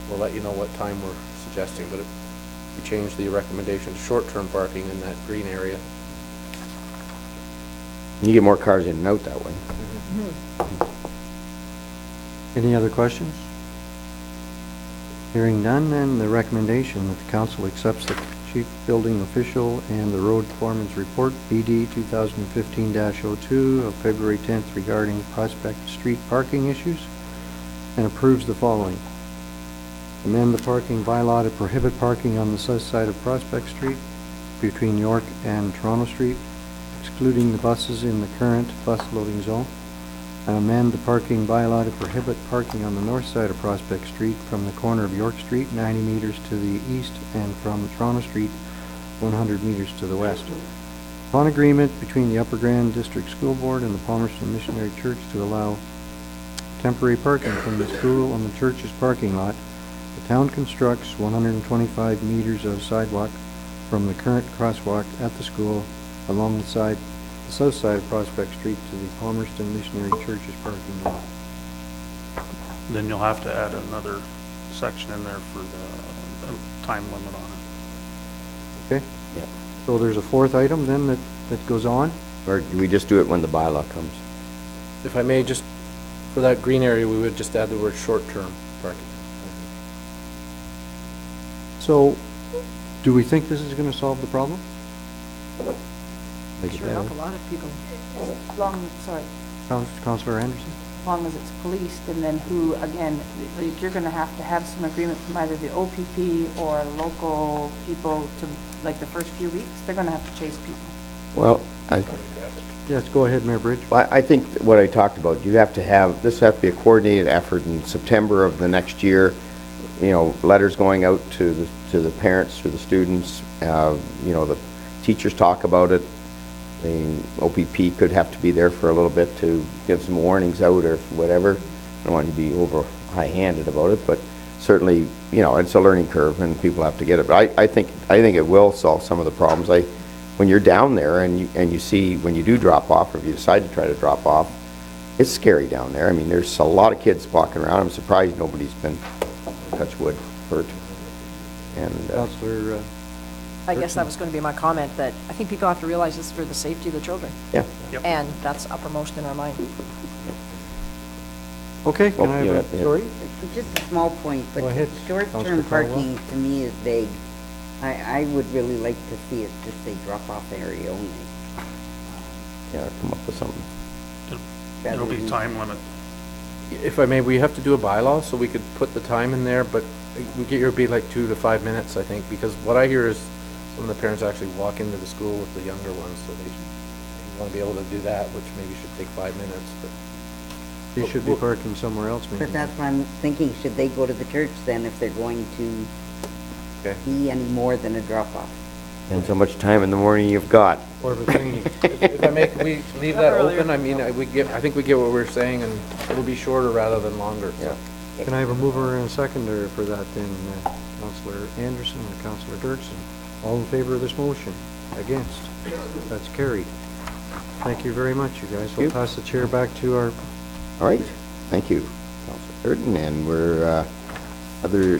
we'll let you know what time we're suggesting, but if we change the recommendation to short-term parking in that green area. You get more cars in and out that way. Any other questions? Hearing none, then the recommendation that the council accepts the chief building official and the road foreman's report, BD 2015-02 of February 10th regarding Prospect Street parking issues, and approves the following. Amend the parking bylaw to prohibit parking on the south side of Prospect Street between York and Toronto Street, excluding the buses in the current bus loading zone. And amend the parking bylaw to prohibit parking on the north side of Prospect Street from the corner of York Street, 90 meters to the east, and from Toronto Street, 100 meters to the west. Upon agreement between the Upper Grand District School Board and the Palmerston Missionary Church to allow temporary parking from the school on the church's parking lot, the town constructs 125 meters of sidewalk from the current crosswalk at the school along the south side of Prospect Street to the Palmerston Missionary Church's parking lot. Then you'll have to add another section in there for the time limit on it. Okay? Yeah. So there's a fourth item then that goes on? Or do we just do it when the bylaw comes? If I may, just for that green area, we would just add the word short-term parking. So, do we think this is gonna solve the problem? Sure help a lot of people. Sorry, Councillor Anderson? as long as it's policed, and then who, again, like, you're gonna have to have some agreement from either the OPP or local people to like the first few weeks, they're gonna have to chase people. Well, Yes, go ahead, Mayor Bridge. I think what I talked about, this has to be a coordinated effort in September of the next year. You know, letters going out to the parents, to the students, you know, the teachers talk about it. The OPP could have to be there for a little bit to get some warnings out or whatever. I don't want to be over high-handed about it, but certainly, you know, it's a learning curve and people have to get it. But I think it will solve some of the problems. When you're down there and you see when you do drop off, or if you decide to try to drop off, it's scary down there. I mean, there's a lot of kids walking around. I'm surprised nobody's been, touch wood, hurt. And Councillor, I guess that was going to be my comment, that I think people have to realize this is for the safety of the children. yeah. And that's uppermost in our mind. okay, can I yeah, have yeah. sorry? Just a small point, but Go ahead, short-term Councillor Caldwell. parking to me is vague. I would really like to see it just say drop-off area only. Yeah, come up with something. It'll be time limit. If I may, we have to do a bylaw, so we could put the time in there, but we get, it'd be like 2 to 5 minutes, I think, because what I hear is some of the parents actually walk into the school with the younger ones, so they want to be able to do that, which maybe should take 5 minutes, but. You should be parking somewhere else, maybe. But that's why I'm thinking, should they go to the church then if they're going to be any more than a drop-off? Depends how much time in the morning you've got. Or between, If I may, can we leave that open? I mean, I think we get what we're saying, and it'll be shorter rather than longer, so. can I have a mover and a seconder for that then, Councillor Anderson and Councillor Dirksen? All in favor of this motion? Against? That's carried. Thank you very much, you guys. We'll pass the chair back to our All right, thank you, Councilor Burton, and we're, other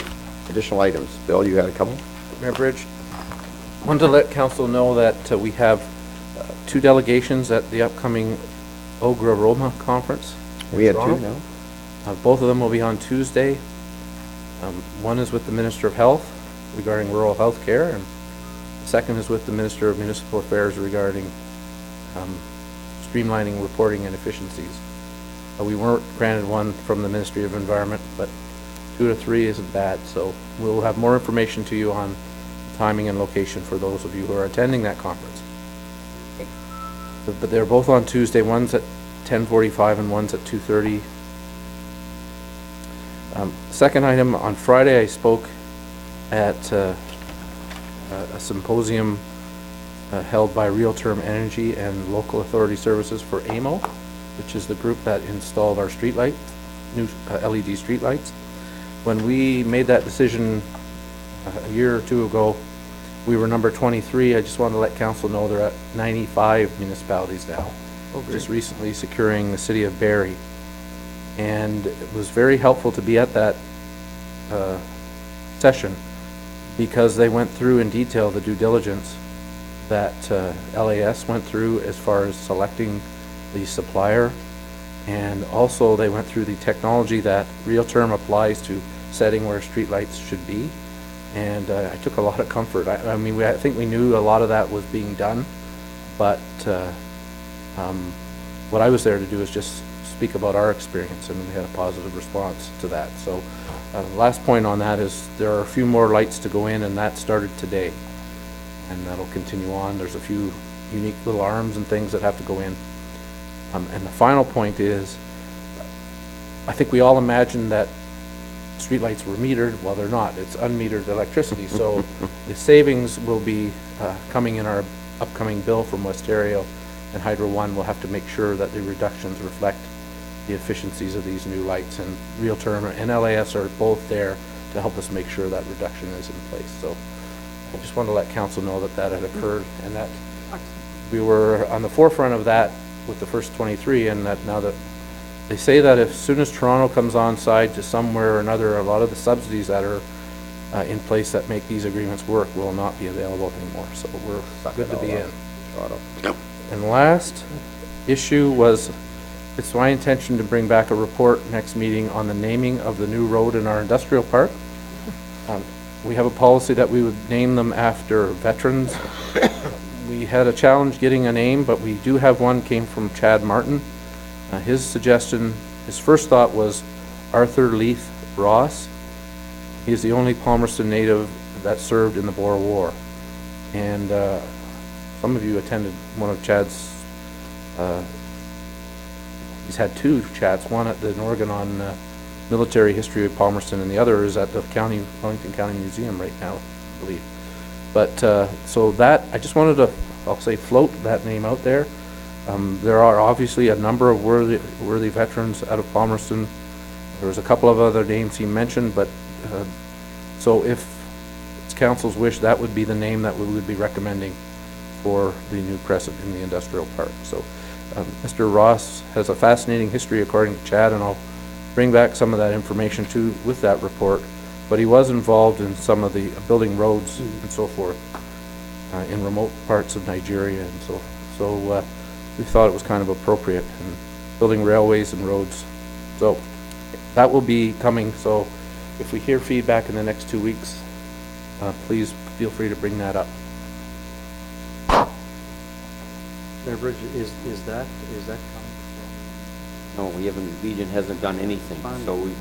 additional items. Bill, you got a couple? Mayor Bridge, wanted to let council know that we have 2 delegations at the upcoming Ogra Roma Conference. in We had 2 Toronto. now. Both of them will be on Tuesday. One is with the Minister of Health regarding rural health care, and the second is with the Minister of Municipal Affairs regarding streamlining reporting and efficiencies. We weren't granted one from the Ministry of Environment, but 2 to 3 isn't bad, so we'll have more information to you on timing and location for those of you who are attending that conference. But they're both on Tuesday. One's at 10:45 and one's at 2:30. Second item, on Friday I spoke at a symposium held by Real Term Energy and Local Authority Services for AMO, which is the group that installed our streetlight, new LED streetlights. When we made that decision a year or 2 ago, we were number 23. I just wanted to let council know they're at 95 municipalities now. Just recently securing the city of Barrie. And it was very helpful to be at that session because they went through in detail the due diligence that LAS went through as far as selecting the supplier, and also they went through the technology that Real Term applies to setting where streetlights should be. And I took a lot of comfort. I mean, I think we knew a lot of that was being done, but what I was there to do is just speak about our experience, and we had a positive response to that. So the last point on that is there are a few more lights to go in, and that started today, and that'll continue on. There's a few unique little arms and things that have to go in. And the final point is, I think we all imagine that streetlights were metered. Well, they're not. It's unmetered electricity. So the savings will be coming in our upcoming bill from Westario, and Hydro One will have to make sure that the reductions reflect the efficiencies of these new lights. And Real Term and LAS are both there to help us make sure that reduction is in place. So I just wanted to let council know that that had occurred, and that we were on the forefront of that with the first 23, and that now that they say that as soon as Toronto comes on side to somewhere or another, a lot of the subsidies that are in place that make these agreements work will not be available anymore. So we're good to be in. And the last issue was, it's my intention to bring back a report next meeting on the naming of the new road in our industrial park. We have a policy that we would name them after veterans. We had a challenge getting a name, but we do have one, came from Chad Martin. His suggestion, his first thought was Arthur Leith Ross. He is the only Palmerston native that served in the Boer War. And some of you attended one of Chad's, he's had 2 chats, one at the Oregon on military history of Palmerston, and the other is at the Wellington County Museum right now, I believe. But, so that, I just wanted to, I'll say, float that name out there. There are obviously a number of worthy veterans out of Palmerston. There was a couple of other names he mentioned, but, so if it's council's wish, that would be the name that we would be recommending for the new crescent in the industrial park. So, Mr. Ross has a fascinating history according to Chad, and I'll bring back some of that information too with that report. But he was involved in some of the building roads and so forth in remote parts of Nigeria, and so we thought it was kind of appropriate, and building railways and roads. So that will be coming. So if we hear feedback in the next 2 weeks, please feel free to bring that up. Mayor Bridge, is that coming? No, we haven't, Legion hasn't done anything, so we,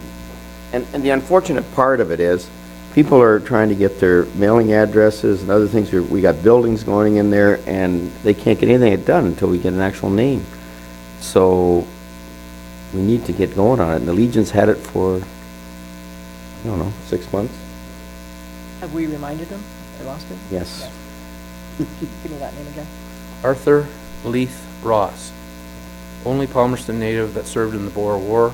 and the unfortunate part of it is, people are trying to get their mailing addresses and other things. We got buildings going in there, and they can't get anything done until we get an actual name. So we need to get going on it, and the Legion's had it for, I don't know, 6 months? Have we reminded them? They lost it? Yes. Yeah. Give me that name again. Arthur Leith Ross, only Palmerston native that served in the Boer War,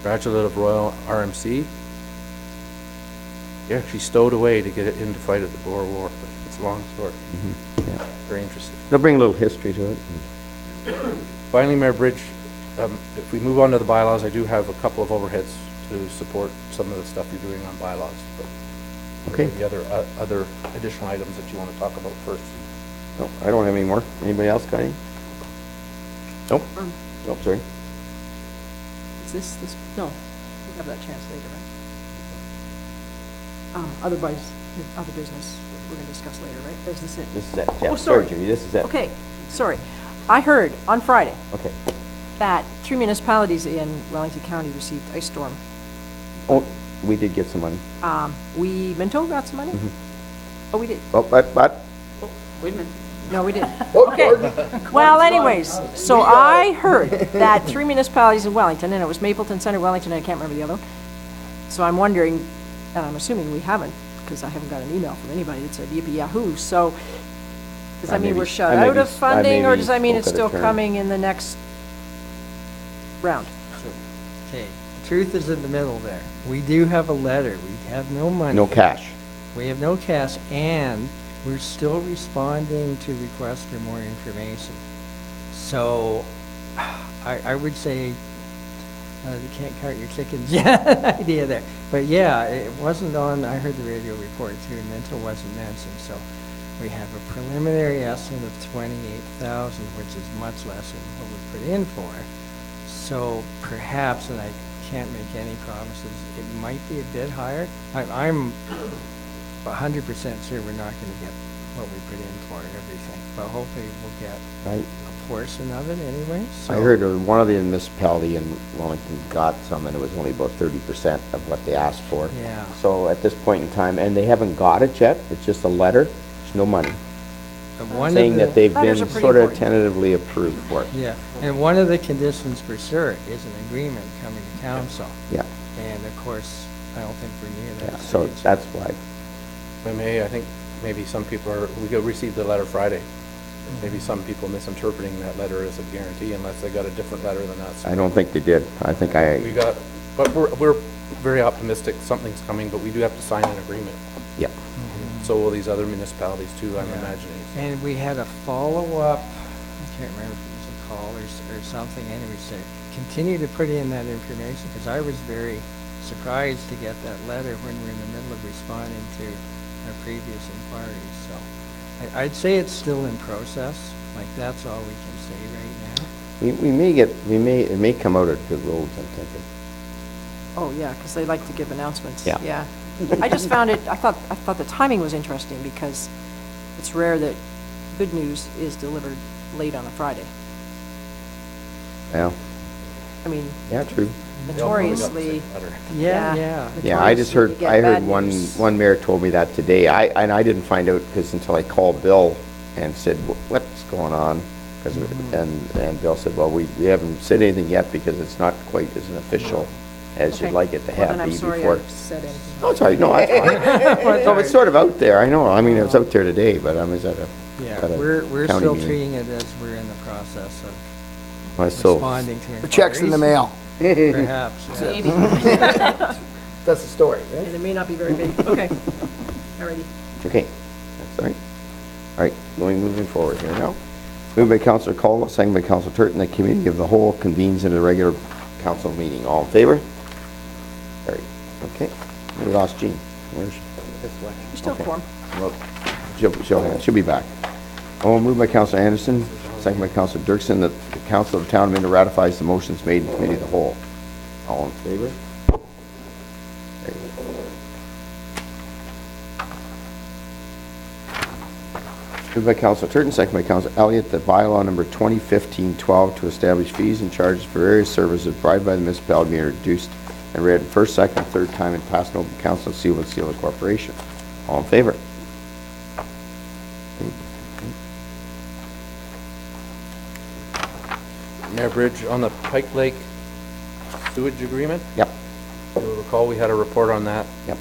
graduate of Royal RMC. He actually stowed away to get it in to fight at the Boer War. It's a long story. Yeah. Very interesting. They'll bring a little history to it. Finally, Mayor Bridge, if we move on to the bylaws, I do have a couple of overheads to support some of the stuff you're doing on bylaws. But Okay. the other additional items that you want to talk about first. No, I don't have any more. Anybody else got any? Nope. Nope, sorry. Is this, no, we'll have that chance later, right? Otherwise, other business, we're gonna discuss later, right? This is it. This is it. Yeah, Oh, sorry. Judy, this is it. Okay, sorry. I heard on Friday Okay. that 3 municipalities in Wellington County received ice storm. Oh, we did get some money. Minto got some money? Oh, we did. Oh, but, Wait a minute. No, we didn't. Okay. Well, anyways, so I heard that 3 municipalities in Wellington, and it was Mapleton, Center, Wellington, and I can't remember the other one. So I'm wondering, and I'm assuming we haven't, because I haven't got an email from anybody that said yippee yahoo. So does that mean we're shut out of funding, or does that mean it's still coming in the next round? Okay, the truth is in the middle there. We do have a letter. We have no money. no cash. We have no cash, and we're still responding to requests for more information. So I would say you can't count your chickens yet idea there. But yeah, it wasn't on, I heard the radio report too, and Minto wasn't mentioned. So we have a preliminary estimate of 28,000, which is much less than what we put in for. So perhaps, and I can't make any promises, it might be a bit higher. I'm 100% sure we're not going to get what we put in for everything, but hopefully we'll get a portion of it anyway. So I heard one of the municipality in Wellington got some, and it was only about 30% of what they asked for. Yeah. So at this point in time, and they haven't got it yet, it's just a letter, there's no money. Saying that they've been Letters are pretty sort of important. tentatively approved for it. Yeah, and one of the conditions for sure is an agreement coming to council. Yeah, And of course, I don't think we're near yeah, that so stage. that's why. If I may, I think maybe some people received the letter Friday. Maybe some people misinterpreting that letter as a guarantee unless they got a different letter than us. I don't think they did. I think But we're very optimistic something's coming, but we do have to sign an agreement. Yeah. So will these other municipalities too, I'm imagining. And we had a follow-up, I can't remember if it was a call or something, anyway, to continue to put in that information, because I was very surprised to get that letter when we're in the middle of responding to our previous inquiries. So I'd say it's still in process, like that's all we can say right now. It may come out at the roads, I'm thinking. Oh, yeah, because they like to give announcements. Yeah. Yeah. I just found it, I thought the timing was interesting because it's rare that good news is delivered late on a Friday. Well, I mean, Yeah, true. notoriously, Yeah, Yeah. Yeah, I just heard, Notoriously, you I get heard bad one, news. one mayor told me that today. And I didn't find out because until I called Bill and said, what's going on? 'Cause and Bill said, well, we haven't said anything yet because it's not quite as an official as you'd Okay. like it to Well, have then I'm be sorry before. I said anything. No, sorry, no, that's fine. No, it's sort of out there, I know. I mean, it was out there today, but I was at a Yeah, at a we're county still meeting. treating it as we're in the process of I still, responding to The check's in the inquiries. mail. Perhaps, yeah. Maybe. That's the story, right? And it may not be very big. Okay. Alrighty. okay, that's all right. All right, moving forward here now. Moved by Councillor Caldwell, second by Councillor Turton, the committee of the whole convenes into a regular council meeting. All in favor? Carried. Okay, we lost Jean. Where's she? You're still Okay. warm. Well, she'll be back. Moved by Councillor Anderson, second by Councillor Dirksen, that the Council of Town of Minto ratifies the motions made in committee of the whole. All in favor? Carried. Moved by Councillor Turton, second by Councillor Elliott, that bylaw number 2015-12 to establish fees and charges for various services provided by the municipality be introduced and read first, second, third time and passed in open council and sealed with seal of the corporation. All in favor? Mayor Bridge, on the Pike Lake sewage agreement, Yep, you'll recall we had a report on that yep.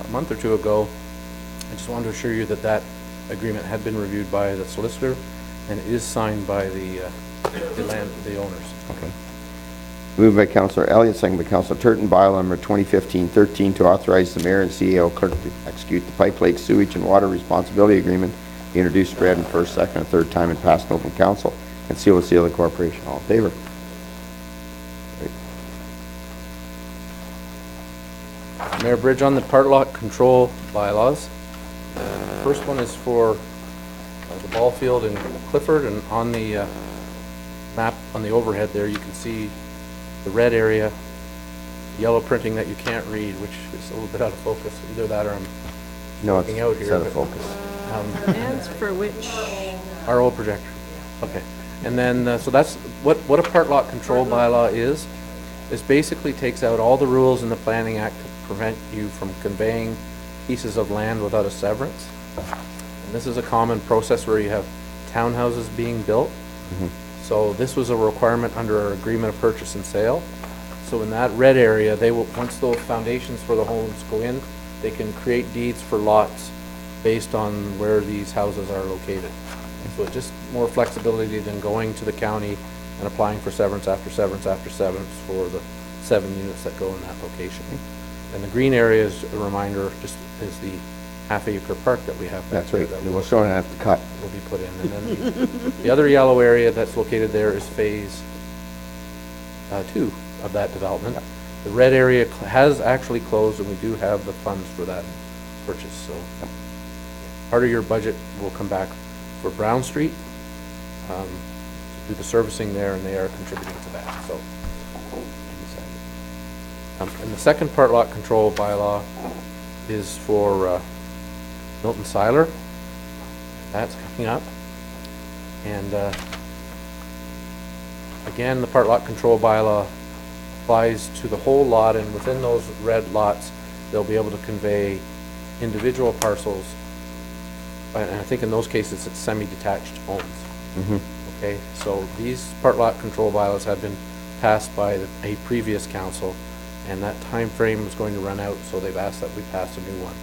a month or two ago. I just wanted to assure you that that agreement had been reviewed by the solicitor and is signed by the owners. Okay. Moved by Councillor Elliott, second by Councillor Turton, bylaw number 2015-13 to authorize the mayor and CAO clerk to execute the Pike Lake Sewage and Water Responsibility Agreement, be introduced, read, and first, second, and third time and passed in open council, and sealed with seal of the corporation. All in favor? Great. Mayor Bridge, on the part lot control bylaws, the first one is for the ball field in Clifford, and on the map on the overhead there, you can see the red area, yellow printing that you can't read, which is a little bit out of focus. Either that or I'm No, it's looking out here. out of but, focus. Plans for which? Our old projector. Okay. And then, so that's what a part lot control bylaw is. This basically takes out all the rules in the Planning Act to prevent you from conveying pieces of land without a severance. And this is a common process where you have townhouses being built. So this was a requirement under our agreement of purchase and sale. So in that red area, they will, once those foundations for the homes go in, they can create deeds for lots based on where these houses are located. So it's just more flexibility than going to the county and applying for severance after severance after severance for the 7 units that go in that location. And the green area is a reminder, just is the half-acre park that we have back That's there right. that We'll sort of have to cut. will be put in. And then the other yellow area that's located there is phase 2 of that development. The red area has actually closed, and we do have the funds for that purchase. So part of your budget will come back for Brown Street, do the servicing there, and they are contributing to that. So, and the second part lot control bylaw is for Milton Seiler. That's coming up. And again, the part lot control bylaw applies to the whole lot, and within those red lots, they'll be able to convey individual parcels. And I think in those cases, it's semi-detached homes. Okay, so these part lot control bylaws have been passed by a previous council, and that time frame is going to run out, so they've asked that we pass a new one.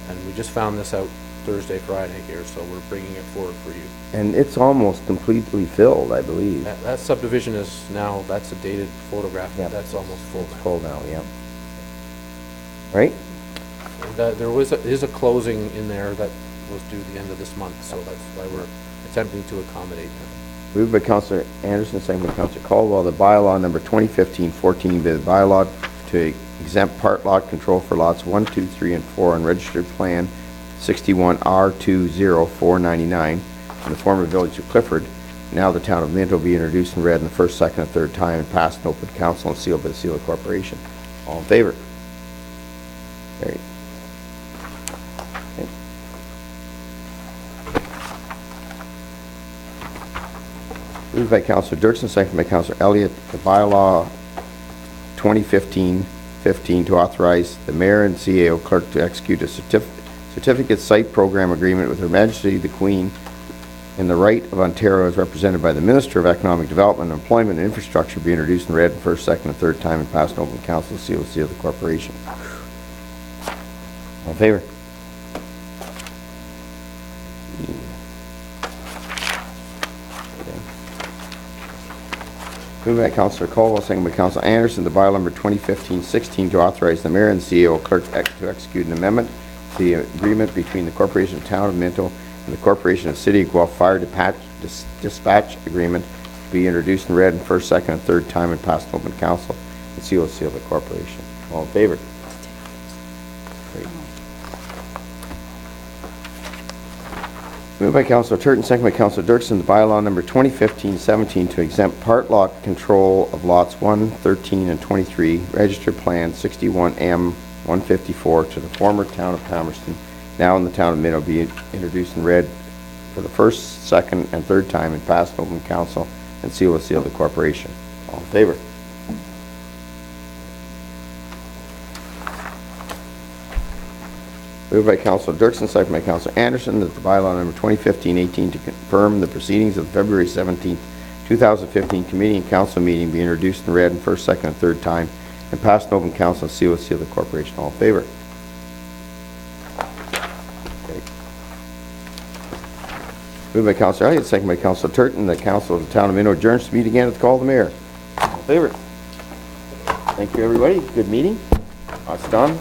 And we just found this out Thursday, Friday here, so we're bringing it forward for you. And it's almost completely filled, I believe. That subdivision is now, that's a dated photograph, Yep. that's almost full now. Full now, yeah. Right? And, there is a closing in there that was due the end of this month, so that's why we're attempting to accommodate them. Moved by Councillor Anderson, second by Councillor Caldwell, the bylaw number 2015-14, be the bylaw to exempt part lot control for lots 1, 2, 3, and 4 on registered plan 61R20499 in the former village of Clifford. Now the town of Minto be introduced and read in the first, second, and third time and passed in open council and sealed by the seal of corporation. All in favor? Carried. Okay. Moved by Councillor Dirksen, second by Councillor Elliott, the bylaw 2015 to authorize the mayor and CAO clerk to execute a certificate site program agreement with Her Majesty the Queen in the right of Ontario as represented by the Minister of Economic Development, Employment and Infrastructure be introduced and read for first, second, and third time and passed in open council COC of the corporation. All in favor? Moved by Councillor Colwell, second by Councillor Anderson, the bylaw number 2015-16 to authorize the mayor and CEO clerk to execute an amendment to the agreement between the Corporation of Town of Minto and the Corporation of City of Guelph Fire Dispatch Agreement be introduced and read in first, second, and third time and passed in open council and COC of the corporation. All in favor? Great. Moved by Councillor Turton, second by Councillor Dirksen, the bylaw number 2015-17 to exempt part lot control of lots 1, 13, and 23, registered plan 61M 154 to the former town of Palmerston, now in the town of Minto, be introduced and read for the first, second, and third time and passed in open council and COC of the corporation. All in favor? Moved by Councillor Dirksen, second by Councillor Anderson, that the bylaw number 2015-18 to confirm the proceedings of the February 17, 2015 committee and council meeting be introduced and read in first, second, and third time and passed in open council and COC of the corporation. All in favor? Okay. Moved by Councillor Elliott, second by Councillor Turton, the council of the town of Minto adjourns to meet again at the call of the mayor. All in favor? Thank you, everybody. Good meeting. That's done.